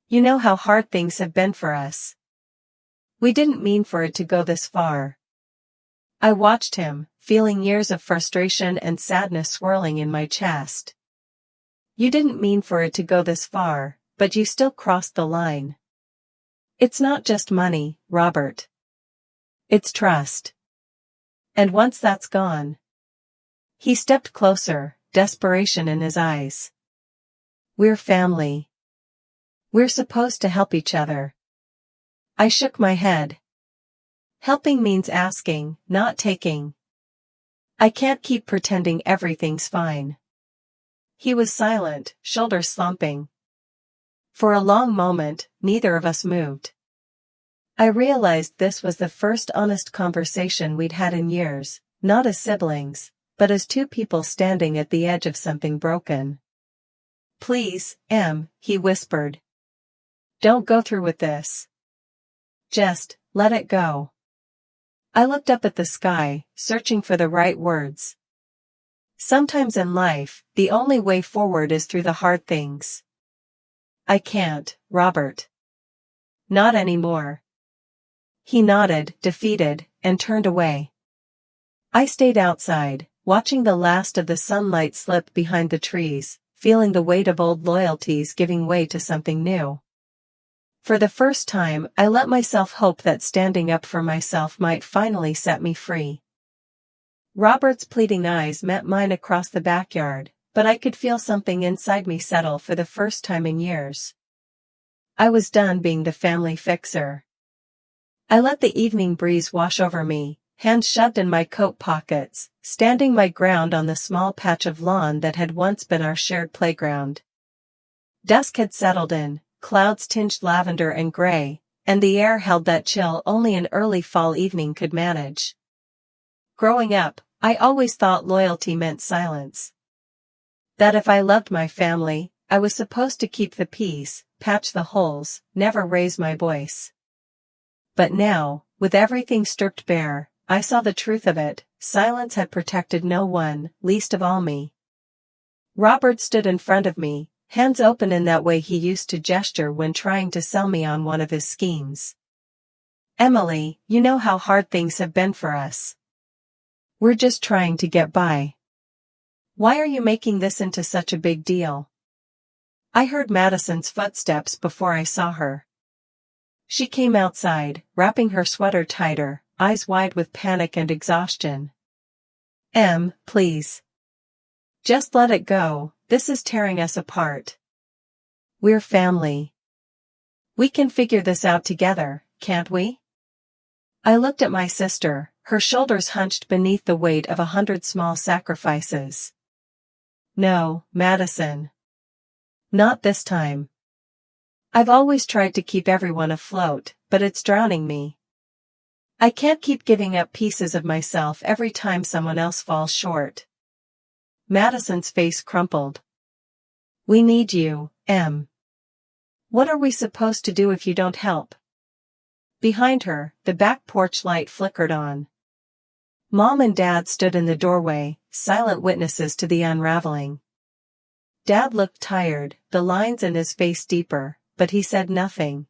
You know how hard things have been for us. We didn't mean for it to go this far. I watched him, feeling years of frustration and sadness swirling in my chest. You didn't mean for it to go this far, but you still crossed the line. It's not just money, Robert. It's trust. And once that's gone. He stepped closer, desperation in his eyes. We're family. We're supposed to help each other. I shook my head. Helping means asking, not taking. I can't keep pretending everything's fine. He was silent, shoulders slumping. For a long moment, neither of us moved. I realized this was the first honest conversation we'd had in years, not as siblings, but as two people standing at the edge of something broken. Please, Em, he whispered. Don't go through with this. Just, let it go. I looked up at the sky, searching for the right words. Sometimes in life, the only way forward is through the hard things. I can't, Robert. Not anymore. He nodded, defeated, and turned away. I stayed outside, watching the last of the sunlight slip behind the trees, feeling the weight of old loyalties giving way to something new. For the first time, I let myself hope that standing up for myself might finally set me free. Robert's pleading eyes met mine across the backyard, but I could feel something inside me settle for the first time in years. I was done being the family fixer. I let the evening breeze wash over me, hands shoved in my coat pockets, standing my ground on the small patch of lawn that had once been our shared playground. Dusk had settled in, clouds tinged lavender and gray, and the air held that chill only an early fall evening could manage. Growing up, I always thought loyalty meant silence. That if I loved my family, I was supposed to keep the peace, patch the holes, never raise my voice. But now, with everything stripped bare, I saw the truth of it. Silence had protected no one, least of all me. Robert stood in front of me, hands open in that way he used to gesture when trying to sell me on one of his schemes. "Emily, you know how hard things have been for us. We're just trying to get by. Why are you making this into such a big deal?" I heard Madison's footsteps before I saw her. She came outside, wrapping her sweater tighter, eyes wide with panic and exhaustion. Please. Just let it go, this is tearing us apart. We're family. We can figure this out together, can't we?" I looked at my sister, her shoulders hunched beneath the weight of 100 small sacrifices. "No, Madison. Not this time. I've always tried to keep everyone afloat, but it's drowning me. I can't keep giving up pieces of myself every time someone else falls short." Madison's face crumpled. "We need you, Em. What are we supposed to do if you don't help?" Behind her, the back porch light flickered on. Mom and Dad stood in the doorway, silent witnesses to the unraveling. Dad looked tired, the lines in his face deeper, but he said nothing.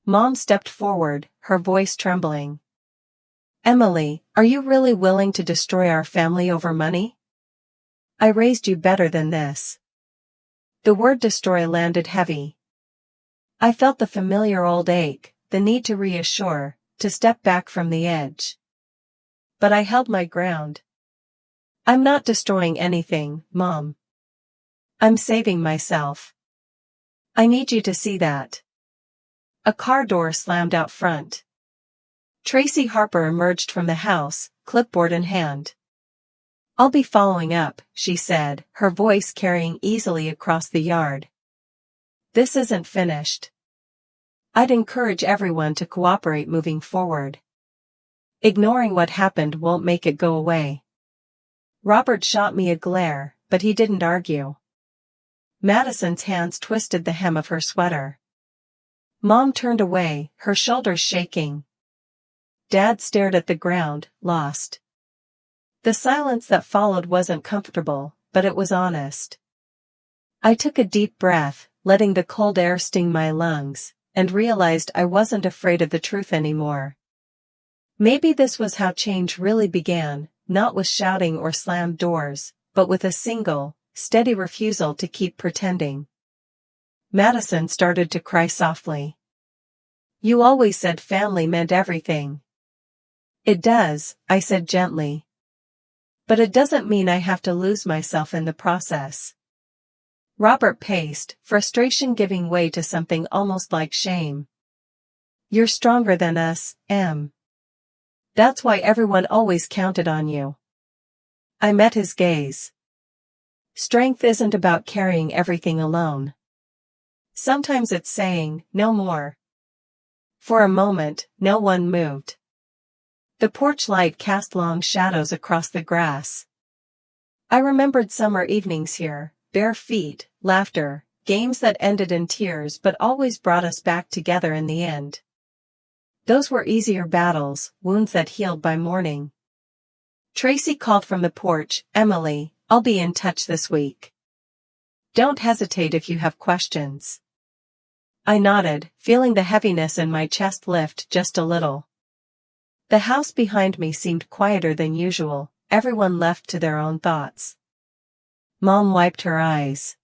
Mom stepped forward, her voice trembling. "Emily, are you really willing to destroy our family over money? I raised you better than this." The word destroy landed heavy. I felt the familiar old ache, the need to reassure, to step back from the edge. But I held my ground. "I'm not destroying anything, Mom. I'm saving myself. I need you to see that." A car door slammed out front. Tracy Harper emerged from the house, clipboard in hand. "I'll be following up," she said, her voice carrying easily across the yard. "This isn't finished. I'd encourage everyone to cooperate moving forward. Ignoring what happened won't make it go away." Robert shot me a glare, but he didn't argue. Madison's hands twisted the hem of her sweater. Mom turned away, her shoulders shaking. Dad stared at the ground, lost. The silence that followed wasn't comfortable, but it was honest. I took a deep breath, letting the cold air sting my lungs, and realized I wasn't afraid of the truth anymore. Maybe this was how change really began, not with shouting or slammed doors, but with a single, steady refusal to keep pretending. Madison started to cry softly. "You always said family meant everything." "It does," I said gently. "But it doesn't mean I have to lose myself in the process." Robert paced, frustration giving way to something almost like shame. "You're stronger than us, Em. That's why everyone always counted on you." I met his gaze. Strength isn't about carrying everything alone. Sometimes it's saying, no more. For a moment, no one moved. The porch light cast long shadows across the grass. I remembered summer evenings here, bare feet, laughter, games that ended in tears but always brought us back together in the end. Those were easier battles, wounds that healed by morning. Tracy called from the porch, "Emily, I'll be in touch this week. Don't hesitate if you have questions." I nodded, feeling the heaviness in my chest lift just a little. The house behind me seemed quieter than usual, everyone left to their own thoughts. Mom wiped her eyes.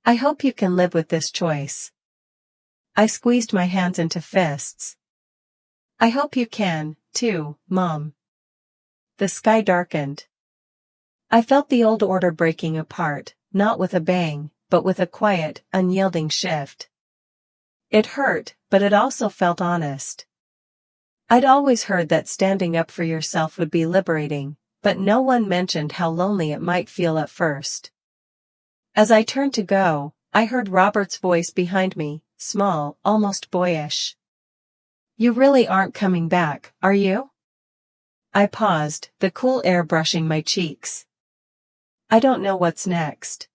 "I hope you can live with this choice." I squeezed my hands into fists. "I hope you can, too, Mom." The sky darkened. I felt the old order breaking apart, not with a bang, but with a quiet, unyielding shift. It hurt, but it also felt honest. I'd always heard that standing up for yourself would be liberating, but no one mentioned how lonely it might feel at first. As I turned to go, I heard Robert's voice behind me, small, almost boyish. "You really aren't coming back, are you?" I paused, the cool air brushing my cheeks. "I don't know what's next.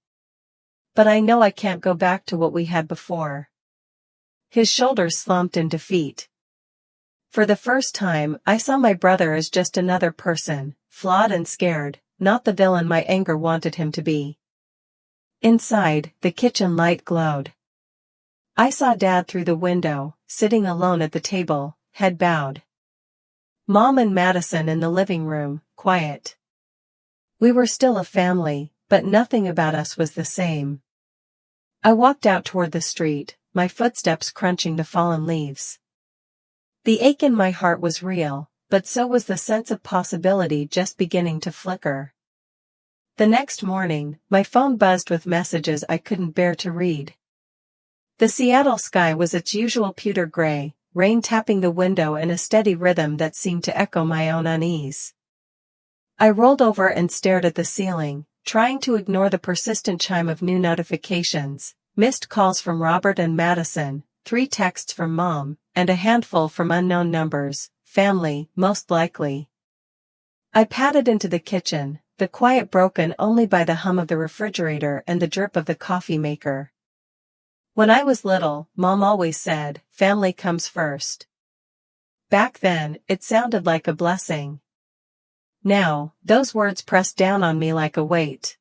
But I know I can't go back to what we had before." His shoulders slumped in defeat. For the first time, I saw my brother as just another person, flawed and scared, not the villain my anger wanted him to be. Inside, the kitchen light glowed. I saw Dad through the window, sitting alone at the table, head bowed. Mom and Madison in the living room, quiet. We were still a family, but nothing about us was the same. I walked out toward the street, my footsteps crunching the fallen leaves. The ache in my heart was real, but so was the sense of possibility just beginning to flicker. The next morning, my phone buzzed with messages I couldn't bear to read. The Seattle sky was its usual pewter gray, rain tapping the window in a steady rhythm that seemed to echo my own unease. I rolled over and stared at the ceiling, trying to ignore the persistent chime of new notifications, missed calls from Robert and Madison, 3 texts from Mom, and a handful from unknown numbers, family, most likely. I padded into the kitchen, the quiet broken only by the hum of the refrigerator and the drip of the coffee maker. When I was little, Mom always said, "Family comes first." Back then, it sounded like a blessing. Now, those words pressed down on me like a weight.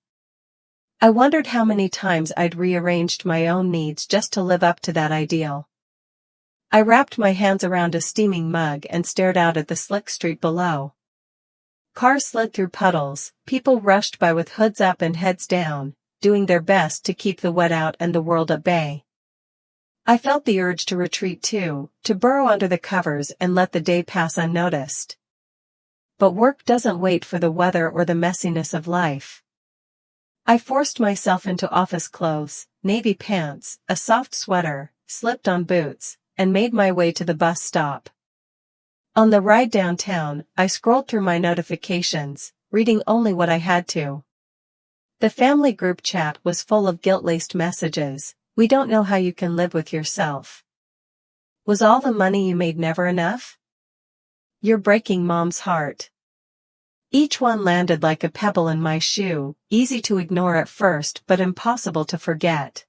I wondered how many times I'd rearranged my own needs just to live up to that ideal. I wrapped my hands around a steaming mug and stared out at the slick street below. Cars slid through puddles, people rushed by with hoods up and heads down, doing their best to keep the wet out and the world at bay. I felt the urge to retreat too, to burrow under the covers and let the day pass unnoticed. But work doesn't wait for the weather or the messiness of life. I forced myself into office clothes, navy pants, a soft sweater, slipped on boots, and made my way to the bus stop. On the ride downtown, I scrolled through my notifications, reading only what I had to. The family group chat was full of guilt-laced messages. "We don't know how you can live with yourself." "Was all the money you made never enough?" "You're breaking Mom's heart." Each one landed like a pebble in my shoe, easy to ignore at first but impossible to forget.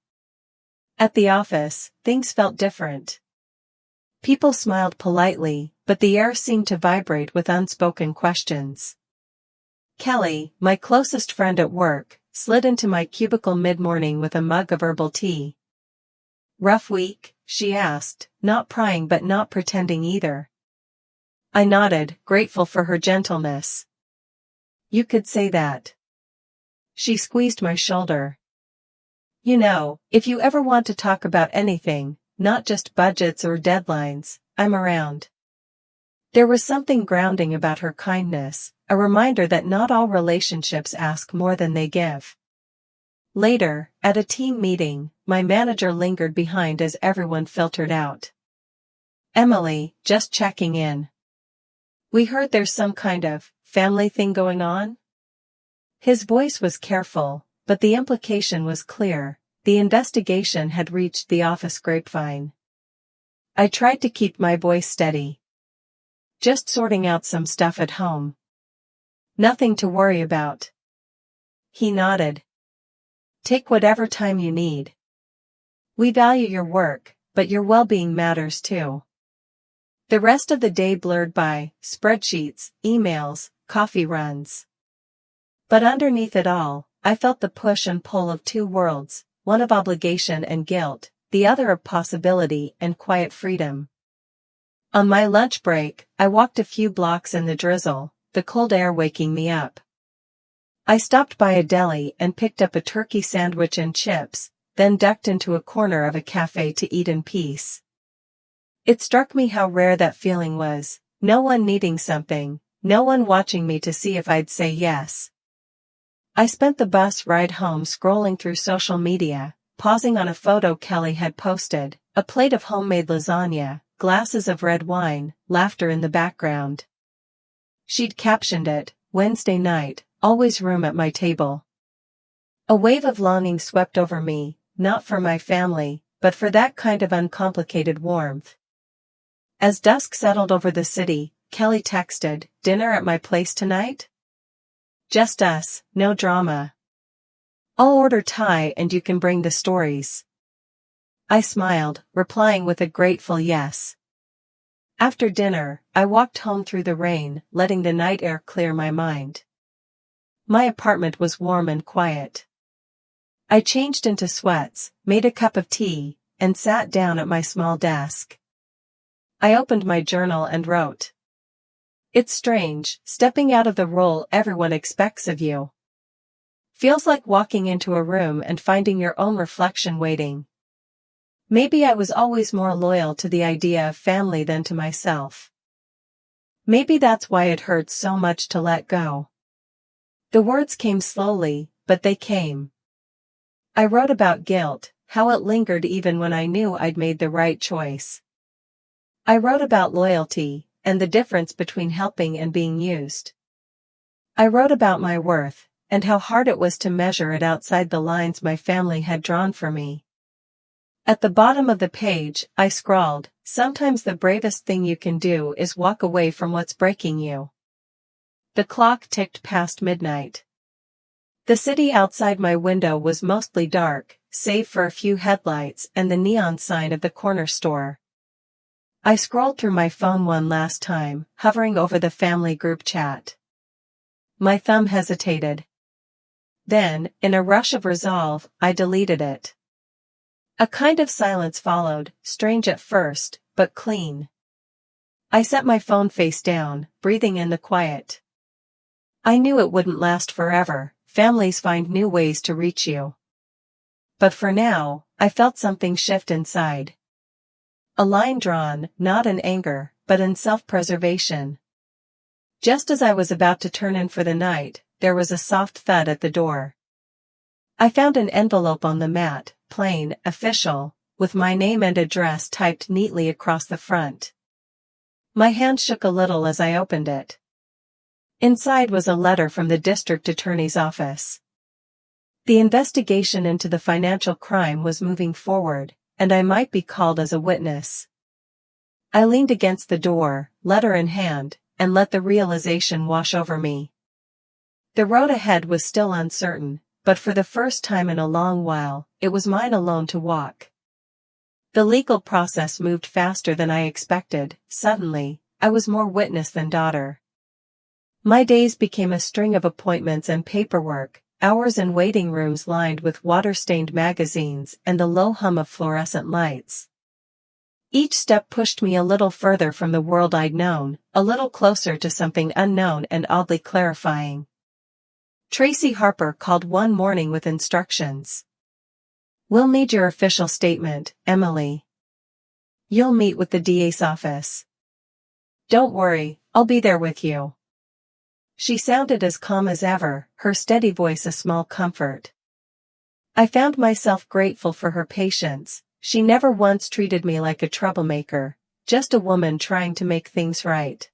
At the office, things felt different. People smiled politely, but the air seemed to vibrate with unspoken questions. Kelly, my closest friend at work, slid into my cubicle mid-morning with a mug of herbal tea. "Rough week?" she asked, not prying but not pretending either. I nodded, grateful for her gentleness. "You could say that." She squeezed my shoulder. "You know, if you ever want to talk about anything, not just budgets or deadlines, I'm around." There was something grounding about her kindness, a reminder that not all relationships ask more than they give. Later, at a team meeting, my manager lingered behind as everyone filtered out. "Emily, just checking in. We heard there's some kind of family thing going on?" His voice was careful, but the implication was clear. The investigation had reached the office grapevine. I tried to keep my voice steady. "Just sorting out some stuff at home. Nothing to worry about." He nodded. "Take whatever time you need. We value your work, but your well-being matters too." The rest of the day blurred by spreadsheets, emails, coffee runs. But underneath it all, I felt the push and pull of 2 worlds, one of obligation and guilt, the other of possibility and quiet freedom. On my lunch break, I walked a few blocks in the drizzle, the cold air waking me up. I stopped by a deli and picked up a turkey sandwich and chips, then ducked into a corner of a cafe to eat in peace. It struck me how rare that feeling was, no one needing something, no one watching me to see if I'd say yes. I spent the bus ride home scrolling through social media, pausing on a photo Kelly had posted, a plate of homemade lasagna, glasses of red wine, laughter in the background. She'd captioned it, "Wednesday night, always room at my table." A wave of longing swept over me, not for my family, but for that kind of uncomplicated warmth. As dusk settled over the city, Kelly texted, "Dinner at my place tonight? Just us, no drama. I'll order Thai and you can bring the stories." I smiled, replying with a grateful yes. After dinner, I walked home through the rain, letting the night air clear my mind. My apartment was warm and quiet. I changed into sweats, made a cup of tea, and sat down at my small desk. I opened my journal and wrote. "It's strange, stepping out of the role everyone expects of you. Feels like walking into a room and finding your own reflection waiting. Maybe I was always more loyal to the idea of family than to myself. Maybe that's why it hurts so much to let go." The words came slowly, but they came. I wrote about guilt, how it lingered even when I knew I'd made the right choice. I wrote about loyalty, and the difference between helping and being used. I wrote about my worth, and how hard it was to measure it outside the lines my family had drawn for me. At the bottom of the page, I scrawled, "Sometimes the bravest thing you can do is walk away from what's breaking you." The clock ticked past midnight. The city outside my window was mostly dark, save for a few headlights and the neon sign of the corner store. I scrolled through my phone one last time, hovering over the family group chat. My thumb hesitated. Then, in a rush of resolve, I deleted it. A kind of silence followed, strange at first, but clean. I set my phone face down, breathing in the quiet. I knew it wouldn't last forever. Families find new ways to reach you. But for now, I felt something shift inside. A line drawn, not in anger, but in self-preservation. Just as I was about to turn in for the night, there was a soft thud at the door. I found an envelope on the mat, plain, official, with my name and address typed neatly across the front. My hand shook a little as I opened it. Inside was a letter from the district attorney's office. The investigation into the financial crime was moving forward, and I might be called as a witness. I leaned against the door, letter in hand, and let the realization wash over me. The road ahead was still uncertain, but for the first time in a long while, it was mine alone to walk. The legal process moved faster than I expected. Suddenly, I was more witness than daughter. My days became a string of appointments and paperwork, hours in waiting rooms lined with water-stained magazines and the low hum of fluorescent lights. Each step pushed me a little further from the world I'd known, a little closer to something unknown and oddly clarifying. Tracy Harper called one morning with instructions. "We'll need your official statement, Emily. You'll meet with the DA's office. Don't worry, I'll be there with you." She sounded as calm as ever, her steady voice a small comfort. I found myself grateful for her patience. She never once treated me like a troublemaker, just a woman trying to make things right.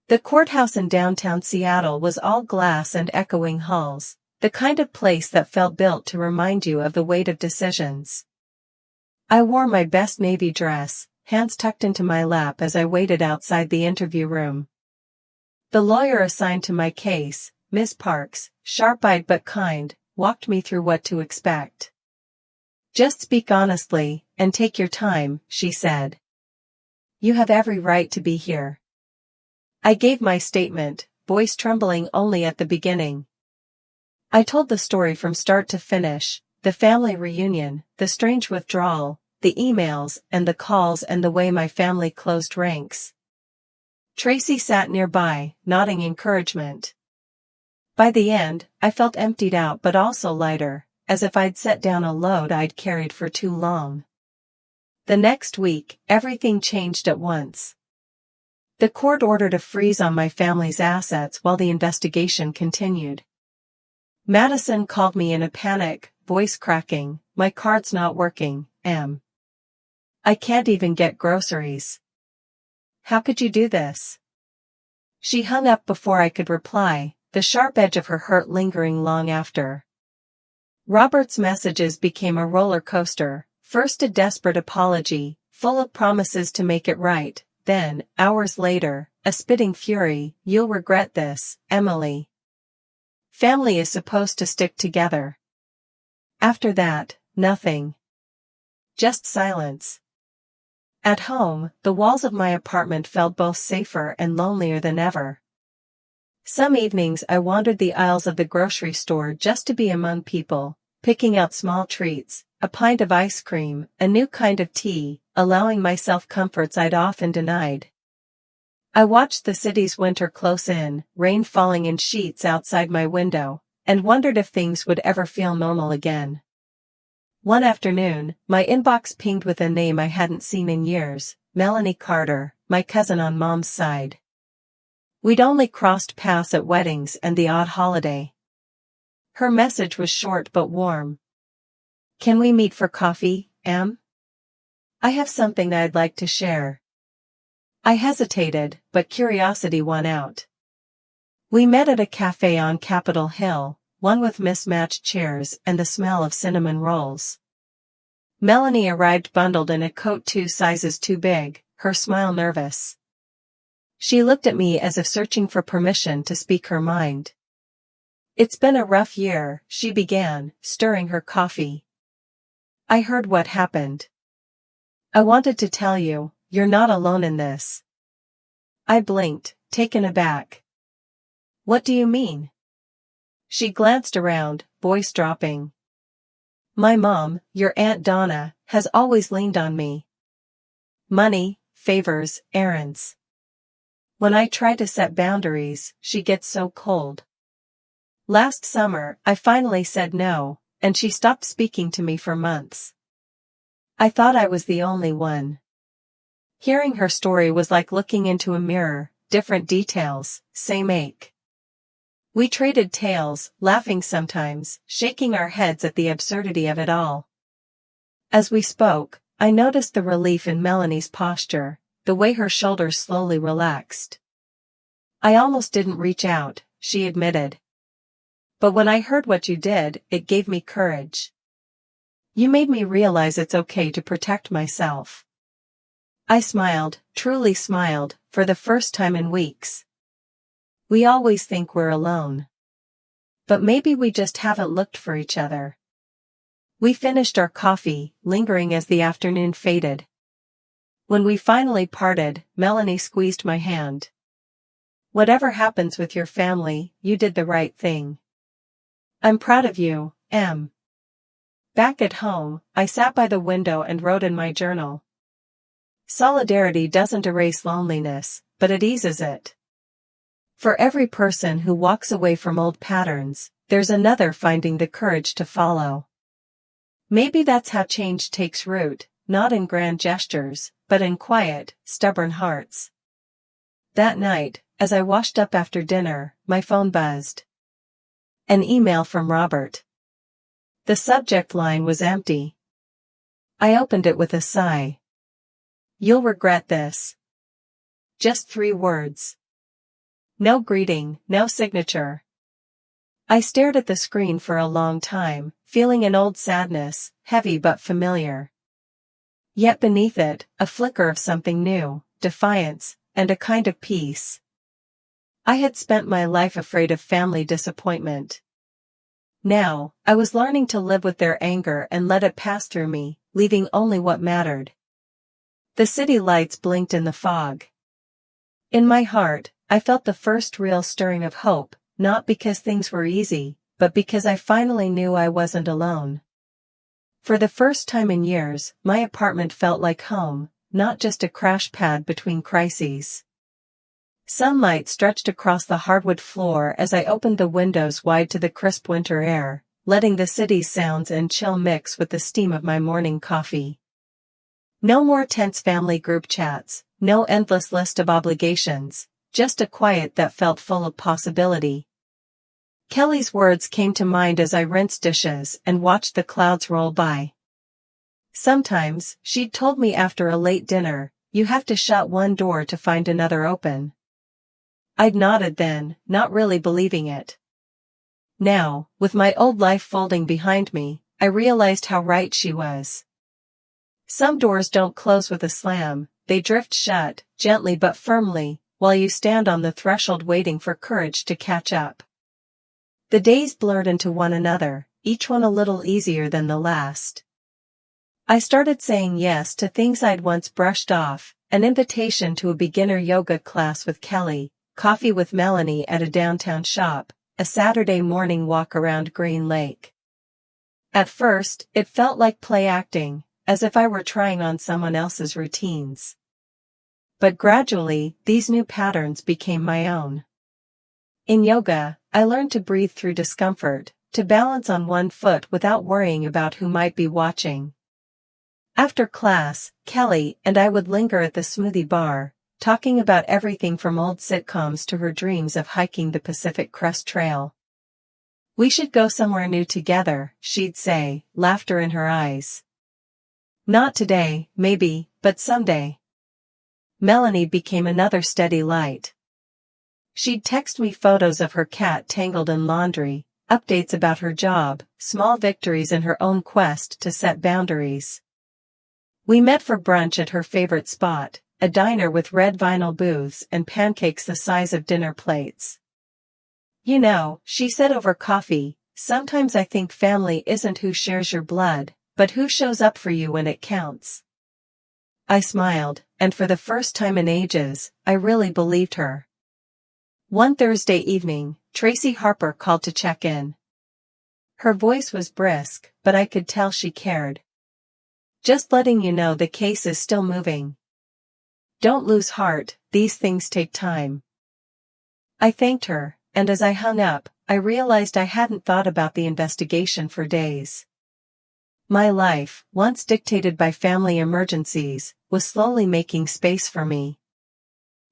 The courthouse in downtown Seattle was all glass and echoing halls, the kind of place that felt built to remind you of the weight of decisions. I wore my best navy dress, hands tucked into my lap as I waited outside the interview room. The lawyer assigned to my case, Miss Parks, sharp-eyed but kind, walked me through what to expect. "Just speak honestly, and take your time," she said. "You have every right to be here." I gave my statement, voice trembling only at the beginning. I told the story from start to finish, the family reunion, the strange withdrawal, the emails and the calls and the way my family closed ranks. Tracy sat nearby, nodding encouragement. By the end, I felt emptied out but also lighter, as if I'd set down a load I'd carried for too long. The next week, everything changed at once. The court ordered a freeze on my family's assets while the investigation continued. Madison called me in a panic, voice cracking, "My card's not working, Em." I can't even get groceries. How could you do this? She hung up before I could reply, the sharp edge of her hurt lingering long after. Robert's messages became a roller coaster, first a desperate apology, full of promises to make it right, then, hours later, a spitting fury, "You'll regret this, Emily. Family is supposed to stick together." After that, nothing. Just silence. At home, the walls of my apartment felt both safer and lonelier than ever. Some evenings I wandered the aisles of the grocery store just to be among people, picking out small treats, a pint of ice cream, a new kind of tea, allowing myself comforts I'd often denied. I watched the city's winter close in, rain falling in sheets outside my window, and wondered if things would ever feel normal again. One afternoon, my inbox pinged with a name I hadn't seen in years, Melanie Carter, my cousin on Mom's side. We'd only crossed paths at weddings and the odd holiday. Her message was short but warm. "Can we meet for coffee, Em? I have something I'd like to share." I hesitated, but curiosity won out. We met at a cafe on Capitol Hill, one with mismatched chairs and the smell of cinnamon rolls. Melanie arrived bundled in a coat 2 sizes too big, her smile nervous. She looked at me as if searching for permission to speak her mind. "It's been a rough year," she began, stirring her coffee. "I heard what happened. I wanted to tell you, you're not alone in this." I blinked, taken aback. "What do you mean?" She glanced around, voice dropping. "My mom, your Aunt Donna, has always leaned on me. Money, favors, errands. When I try to set boundaries, she gets so cold. Last summer, I finally said no, and she stopped speaking to me for months. I thought I was the only one." Hearing her story was like looking into a mirror, different details, same ache. We traded tales, laughing sometimes, shaking our heads at the absurdity of it all. As we spoke, I noticed the relief in Melanie's posture, the way her shoulders slowly relaxed. "I almost didn't reach out," she admitted. "But when I heard what you did, it gave me courage. You made me realize it's okay to protect myself." I smiled, truly smiled, for the first time in weeks. We always think we're alone. But maybe we just haven't looked for each other. We finished our coffee, lingering as the afternoon faded. When we finally parted, Melanie squeezed my hand. "Whatever happens with your family, you did the right thing. I'm proud of you, Em." Back at home, I sat by the window and wrote in my journal. Solidarity doesn't erase loneliness, but it eases it. For every person who walks away from old patterns, there's another finding the courage to follow. Maybe that's how change takes root, not in grand gestures, but in quiet, stubborn hearts. That night, as I washed up after dinner, my phone buzzed. An email from Robert. The subject line was empty. I opened it with a sigh. "You'll regret this." Just 3 words. No greeting, no signature. I stared at the screen for a long time, feeling an old sadness, heavy but familiar. Yet beneath it, a flicker of something new, defiance, and a kind of peace. I had spent my life afraid of family disappointment. Now, I was learning to live with their anger and let it pass through me, leaving only what mattered. The city lights blinked in the fog. In my heart, I felt the first real stirring of hope, not because things were easy, but because I finally knew I wasn't alone. For the first time in years, my apartment felt like home, not just a crash pad between crises. Sunlight stretched across the hardwood floor as I opened the windows wide to the crisp winter air, letting the city's sounds and chill mix with the steam of my morning coffee. No more tense family group chats, no endless list of obligations, just a quiet that felt full of possibility. Kelly's words came to mind as I rinsed dishes and watched the clouds roll by. Sometimes, she'd told me after a late dinner, you have to shut one door to find another open. I'd nodded then, not really believing it. Now, with my old life folding behind me, I realized how right she was. Some doors don't close with a slam, they drift shut, gently but firmly, while you stand on the threshold waiting for courage to catch up. The days blurred into one another, each one a little easier than the last. I started saying yes to things I'd once brushed off, an invitation to a beginner yoga class with Kelly, coffee with Melanie at a downtown shop, a Saturday morning walk around Green Lake. At first, it felt like play acting, as if I were trying on someone else's routines. But gradually, these new patterns became my own. In yoga, I learned to breathe through discomfort, to balance on one foot without worrying about who might be watching. After class, Kelly and I would linger at the smoothie bar, talking about everything from old sitcoms to her dreams of hiking the Pacific Crest Trail. We should go somewhere new together, she'd say, laughter in her eyes. Not today, maybe, but someday. Melanie became another steady light. She'd text me photos of her cat tangled in laundry, updates about her job, small victories in her own quest to set boundaries. We met for brunch at her favorite spot, a diner with red vinyl booths and pancakes the size of dinner plates. You know, she said over coffee, sometimes I think family isn't who shares your blood, but who shows up for you when it counts. I smiled, and for the first time in ages, I really believed her. One Thursday evening, Tracy Harper called to check in. Her voice was brisk, but I could tell she cared. Just letting you know the case is still moving. Don't lose heart, these things take time. I thanked her, and as I hung up, I realized I hadn't thought about the investigation for days. My life, once dictated by family emergencies, was slowly making space for me.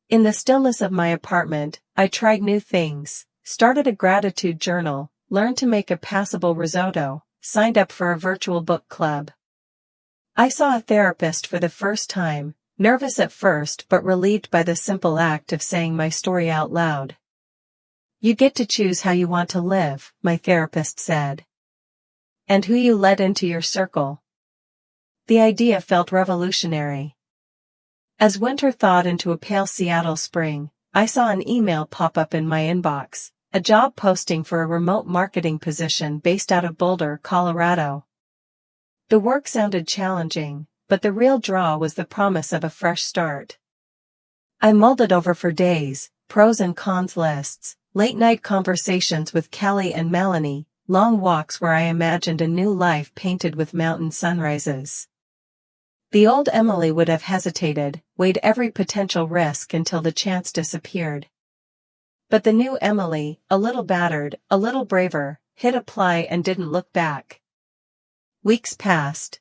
In the stillness of my apartment, I tried new things, started a gratitude journal, learned to make a passable risotto, signed up for a virtual book club. I saw a therapist for the first time, nervous at first but relieved by the simple act of saying my story out loud. You get to choose how you want to live, my therapist said. And who you let into your circle. The idea felt revolutionary. As winter thawed into a pale Seattle spring, I saw an email pop up in my inbox, a job posting for a remote marketing position based out of Boulder, Colorado. The work sounded challenging, but the real draw was the promise of a fresh start. I mulled it over for days, pros and cons lists, late-night conversations with Kelly and Melanie, long walks where I imagined a new life painted with mountain sunrises. The old Emily would have hesitated, weighed every potential risk until the chance disappeared. But the new Emily, a little battered, a little braver, hit apply and didn't look back. Weeks passed.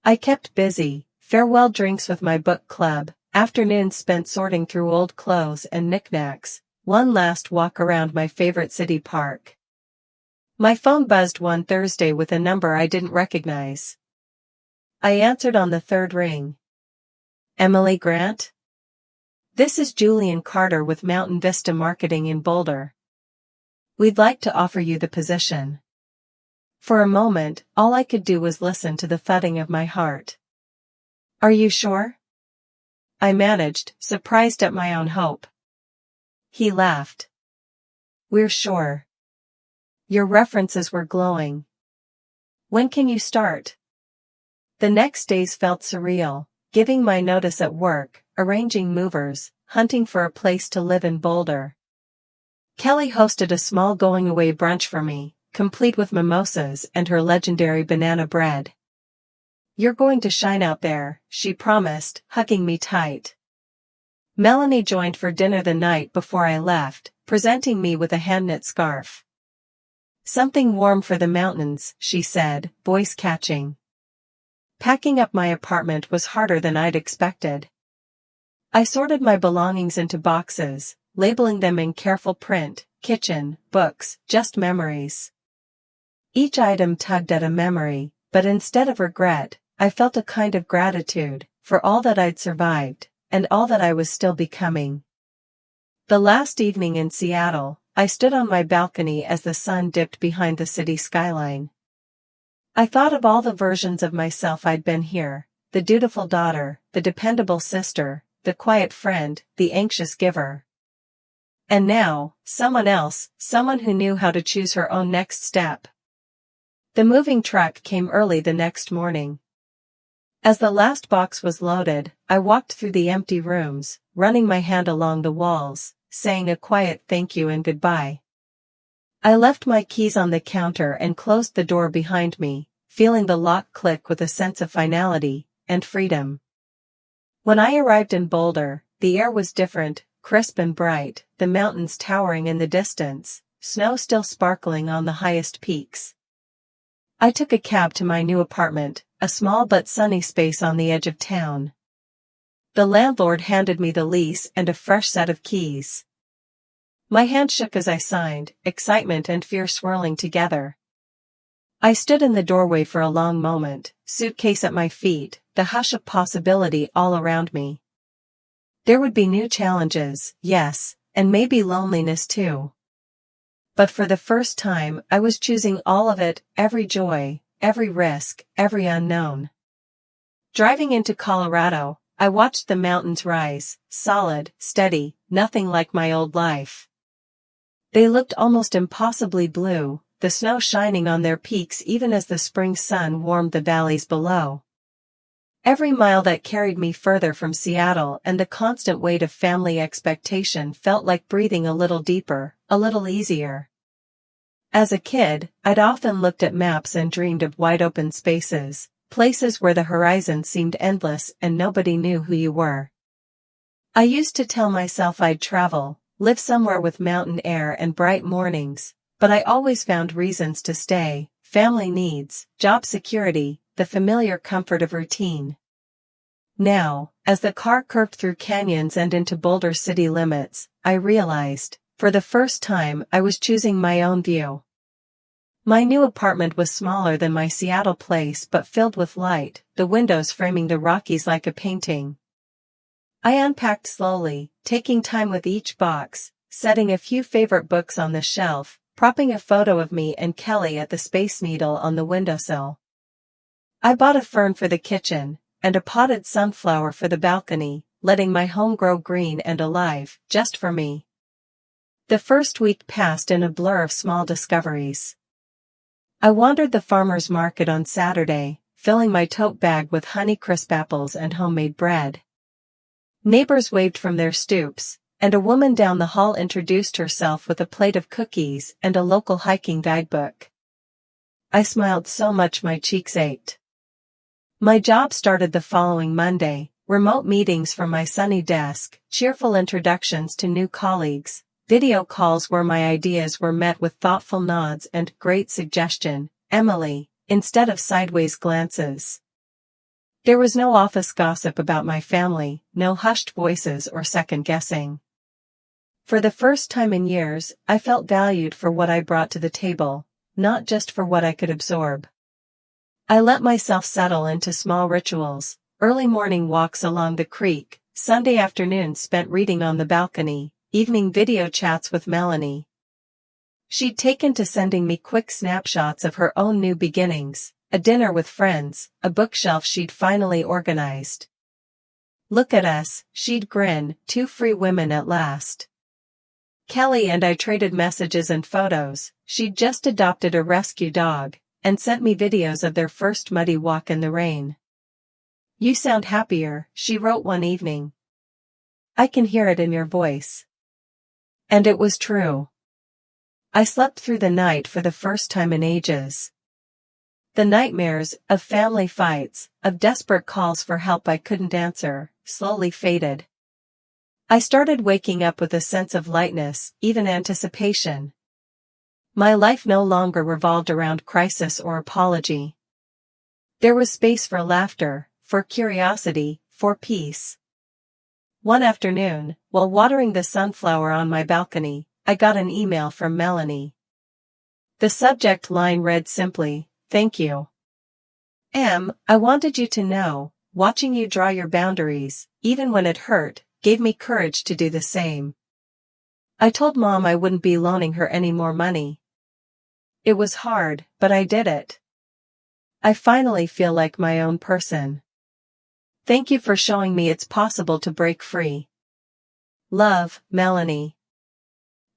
I kept busy, farewell drinks with my book club, afternoons spent sorting through old clothes and knickknacks, one last walk around my favorite city park. My phone buzzed one Thursday with a number I didn't recognize. I answered on the third ring. Emily Grant? This is Julian Carter with Mountain Vista Marketing in Boulder. We'd like to offer you the position. For a moment, all I could do was listen to the thudding of my heart. Are you sure? I managed, surprised at my own hope. He laughed. We're sure. Your references were glowing. When can you start? The next days felt surreal, giving my notice at work, arranging movers, hunting for a place to live in Boulder. Kelly hosted a small going-away brunch for me, complete with mimosas and her legendary banana bread. You're going to shine out there, she promised, hugging me tight. Melanie joined for dinner the night before I left, presenting me with a hand-knit scarf. Something warm for the mountains, she said, voice catching. Packing up my apartment was harder than I'd expected. I sorted my belongings into boxes, labeling them in careful print, kitchen, books, just memories. Each item tugged at a memory, but instead of regret, I felt a kind of gratitude for all that I'd survived, and all that I was still becoming. The last evening in Seattle, I stood on my balcony as the sun dipped behind the city skyline. I thought of all the versions of myself I'd been here, the dutiful daughter, the dependable sister, the quiet friend, the anxious giver. And now, someone else, someone who knew how to choose her own next step. The moving truck came early the next morning. As the last box was loaded, I walked through the empty rooms, running my hand along the walls, saying a quiet thank you and goodbye. I left my keys on the counter and closed the door behind me, feeling the lock click with a sense of finality and freedom. When I arrived in Boulder, the air was different, crisp and bright, the mountains towering in the distance, snow still sparkling on the highest peaks. I took a cab to my new apartment, a small but sunny space on the edge of town. The landlord handed me the lease and a fresh set of keys. My hand shook as I signed, excitement and fear swirling together. I stood in the doorway for a long moment, suitcase at my feet, the hush of possibility all around me. There would be new challenges, yes, and maybe loneliness too. But for the first time, I was choosing all of it, every joy, every risk, every unknown. Driving into Colorado, I watched the mountains rise, solid, steady, nothing like my old life. They looked almost impossibly blue, the snow shining on their peaks even as the spring sun warmed the valleys below. Every mile that carried me further from Seattle and the constant weight of family expectation felt like breathing a little deeper, a little easier. As a kid, I'd often looked at maps and dreamed of wide-open spaces, places where the horizon seemed endless and nobody knew who you were. I used to tell myself I'd travel, live somewhere with mountain air and bright mornings, but I always found reasons to stay: family needs, job security, the familiar comfort of routine. Now, as the car curved through canyons and into Boulder city limits, I realized, for the first time, I was choosing my own view. My new apartment was smaller than my Seattle place but filled with light, the windows framing the Rockies like a painting. I unpacked slowly, taking time with each box, setting a few favorite books on the shelf, propping a photo of me and Kelly at the Space Needle on the windowsill. I bought a fern for the kitchen, and a potted sunflower for the balcony, letting my home grow green and alive, just for me. The first week passed in a blur of small discoveries. I wandered the farmer's market on Saturday, filling my tote bag with Honeycrisp apples and homemade bread. Neighbors waved from their stoops, and a woman down the hall introduced herself with a plate of cookies and a local hiking guidebook. I smiled so much my cheeks ached. My job started the following Monday, remote meetings from my sunny desk, cheerful introductions to new colleagues, video calls where my ideas were met with thoughtful nods and great suggestion, Emily, instead of sideways glances. There was no office gossip about my family, no hushed voices or second-guessing. For the first time in years, I felt valued for what I brought to the table, not just for what I could absorb. I let myself settle into small rituals, early morning walks along the creek, Sunday afternoons spent reading on the balcony, evening video chats with Melanie. She'd taken to sending me quick snapshots of her own new beginnings, a dinner with friends, a bookshelf she'd finally organized. "Look at us," she'd grin, "two free women at last." Kelly and I traded messages and photos. She'd just adopted a rescue dog, and sent me videos of their first muddy walk in the rain. "You sound happier," she wrote one evening. "I can hear it in your voice." And it was true. I slept through the night for the first time in ages. The nightmares of family fights, of desperate calls for help I couldn't answer, slowly faded. I started waking up with a sense of lightness, even anticipation. My life no longer revolved around crisis or apology. There was space for laughter, for curiosity, for peace. One afternoon, while watering the sunflower on my balcony, I got an email from Melanie. The subject line read simply, "Thank you." I wanted you to know, watching you draw your boundaries, even when it hurt, gave me courage to do the same. I told Mom I wouldn't be loaning her any more money. It was hard, but I did it. I finally feel like my own person. Thank you for showing me it's possible to break free. Love, Melanie.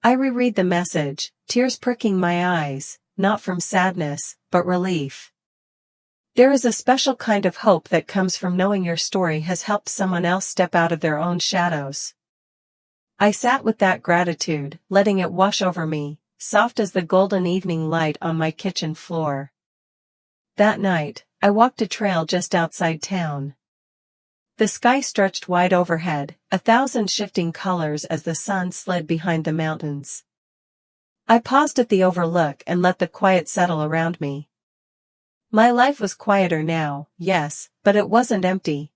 I reread the message, tears pricking my eyes, not from sadness, but relief. There is a special kind of hope that comes from knowing your story has helped someone else step out of their own shadows. I sat with that gratitude, letting it wash over me, soft as the golden evening light on my kitchen floor. That night, I walked a trail just outside town. The sky stretched wide overhead, 1,000 shifting colors as the sun slid behind the mountains. I paused at the overlook and let the quiet settle around me. My life was quieter now, yes, but it wasn't empty.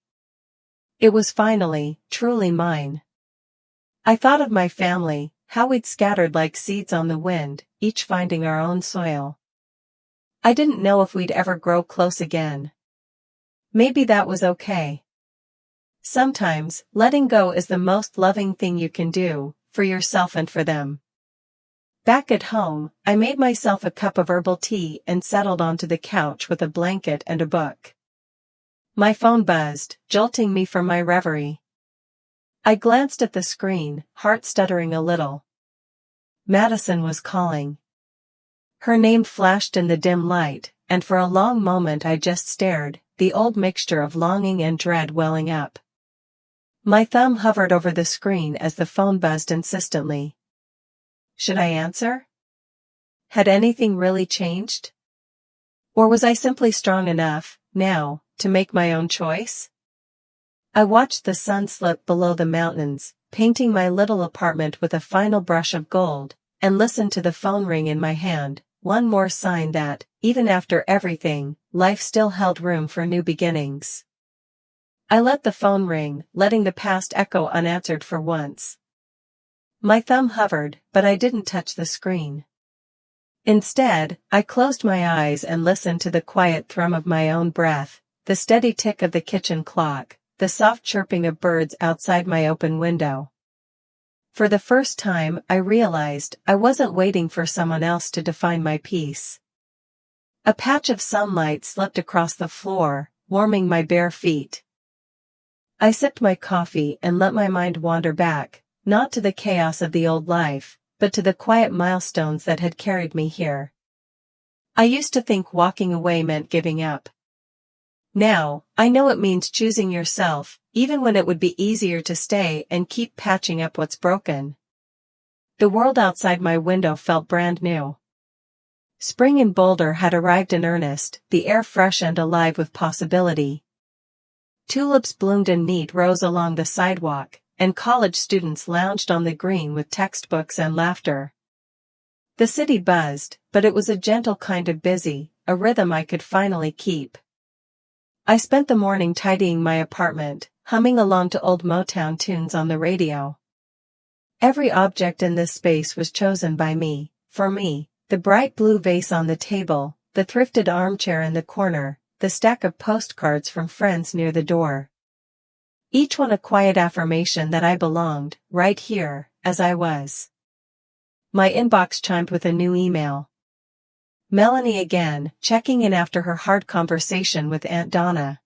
It was finally, truly mine. I thought of my family, how we'd scattered like seeds on the wind, each finding our own soil. I didn't know if we'd ever grow close again. Maybe that was okay. Sometimes, letting go is the most loving thing you can do, for yourself and for them. Back at home, I made myself a cup of herbal tea and settled onto the couch with a blanket and a book. My phone buzzed, jolting me from my reverie. I glanced at the screen, heart stuttering a little. Madison was calling. Her name flashed in the dim light, and for a long moment I just stared, the old mixture of longing and dread welling up. My thumb hovered over the screen as the phone buzzed insistently. Should I answer? Had anything really changed? Or was I simply strong enough, now, to make my own choice? I watched the sun slip below the mountains, painting my little apartment with a final brush of gold, and listened to the phone ring in my hand, one more sign that, even after everything, life still held room for new beginnings. I let the phone ring, letting the past echo unanswered for once. My thumb hovered, but I didn't touch the screen. Instead, I closed my eyes and listened to the quiet thrum of my own breath, the steady tick of the kitchen clock, the soft chirping of birds outside my open window. For the first time, I realized I wasn't waiting for someone else to define my peace. A patch of sunlight slipped across the floor, warming my bare feet. I sipped my coffee and let my mind wander back, not to the chaos of the old life, but to the quiet milestones that had carried me here. I used to think walking away meant giving up. Now, I know it means choosing yourself, even when it would be easier to stay and keep patching up what's broken. The world outside my window felt brand new. Spring in Boulder had arrived in earnest, the air fresh and alive with possibility. Tulips bloomed in neat rows along the sidewalk, and college students lounged on the green with textbooks and laughter. The city buzzed, but it was a gentle kind of busy, a rhythm I could finally keep. I spent the morning tidying my apartment, humming along to old Motown tunes on the radio. Every object in this space was chosen by me, for me, the bright blue vase on the table, the thrifted armchair in the corner, the stack of postcards from friends near the door. Each one a quiet affirmation that I belonged, right here, as I was. My inbox chimed with a new email. Melanie again, checking in after her hard conversation with Aunt Donna.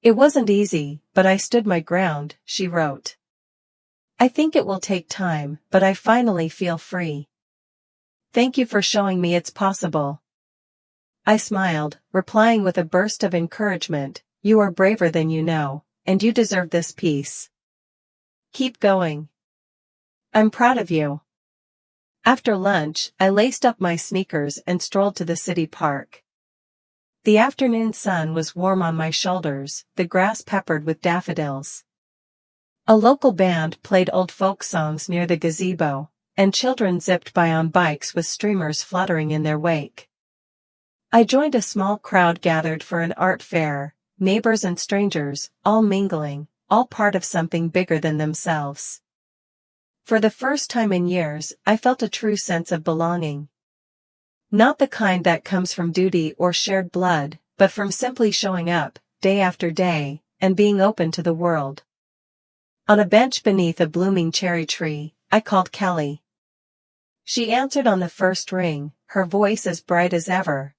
It wasn't easy, but I stood my ground, she wrote. I think it will take time, but I finally feel free. Thank you for showing me it's possible. I smiled, replying with a burst of encouragement. You are braver than you know, and you deserve this peace. Keep going. I'm proud of you. After lunch, I laced up my sneakers and strolled to the city park. The afternoon sun was warm on my shoulders, the grass peppered with daffodils. A local band played old folk songs near the gazebo, and children zipped by on bikes with streamers fluttering in their wake. I joined a small crowd gathered for an art fair, neighbors and strangers, all mingling, all part of something bigger than themselves. For the first time in years, I felt a true sense of belonging. Not the kind that comes from duty or shared blood, but from simply showing up, day after day, and being open to the world. On a bench beneath a blooming cherry tree, I called Kelly. She answered on the first ring, her voice as bright as ever.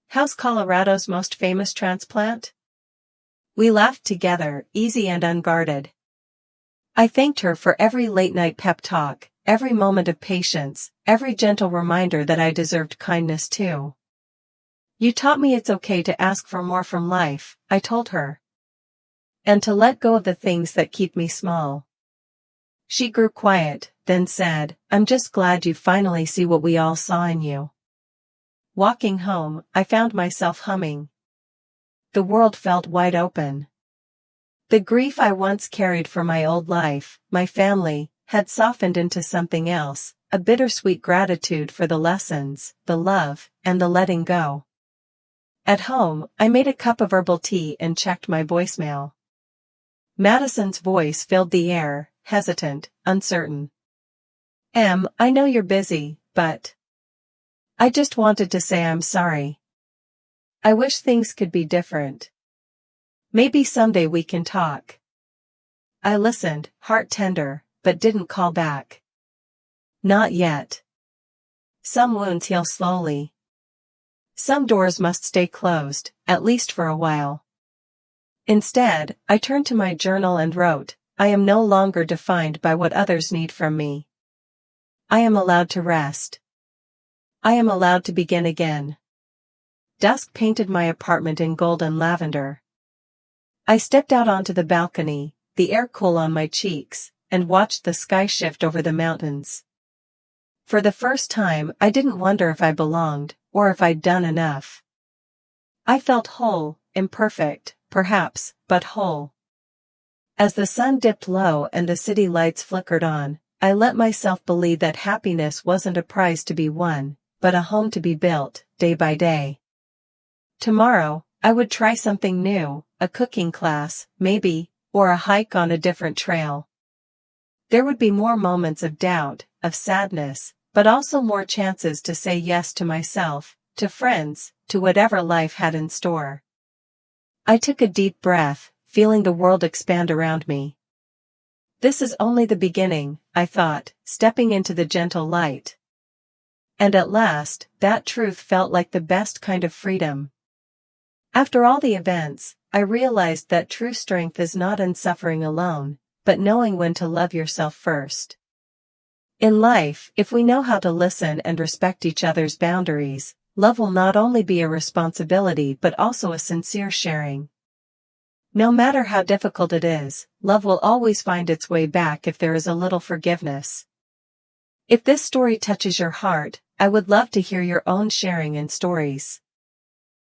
"How's Colorado's most famous transplant?" We laughed together, easy and unguarded. I thanked her for every late-night pep talk, every moment of patience, every gentle reminder that I deserved kindness too. "You taught me it's okay to ask for more from life," I told her. "And to let go of the things that keep me small." She grew quiet, then said, "I'm just glad you finally see what we all saw in you." Walking home, I found myself humming. The world felt wide open. The grief I once carried for my old life, my family, had softened into something else, a bittersweet gratitude for the lessons, the love, and the letting go. At home, I made a cup of herbal tea and checked my voicemail. Madison's voice filled the air, hesitant, uncertain. I know you're busy, but I just wanted to say I'm sorry. I wish things could be different. Maybe someday we can talk." I listened, heart tender, but didn't call back. Not yet. Some wounds heal slowly. Some doors must stay closed, at least for a while. Instead, I turned to my journal and wrote, "I am no longer defined by what others need from me. I am allowed to rest. I am allowed to begin again." Dusk painted my apartment in gold and lavender. I stepped out onto the balcony, the air cool on my cheeks, and watched the sky shift over the mountains. For the first time, I didn't wonder if I belonged, or if I'd done enough. I felt whole, imperfect, perhaps, but whole. As the sun dipped low and the city lights flickered on, I let myself believe that happiness wasn't a prize to be won, but a home to be built, day by day. Tomorrow, I would try something new, a cooking class, maybe, or a hike on a different trail. There would be more moments of doubt, of sadness, but also more chances to say yes to myself, to friends, to whatever life had in store. I took a deep breath, feeling the world expand around me. This is only the beginning, I thought, stepping into the gentle light. And at last, that truth felt like the best kind of freedom. After all the events, I realized that true strength is not in suffering alone, but knowing when to love yourself first. In life, if we know how to listen and respect each other's boundaries, love will not only be a responsibility but also a sincere sharing. No matter how difficult it is, love will always find its way back if there is a little forgiveness. If this story touches your heart, I would love to hear your own sharing and stories.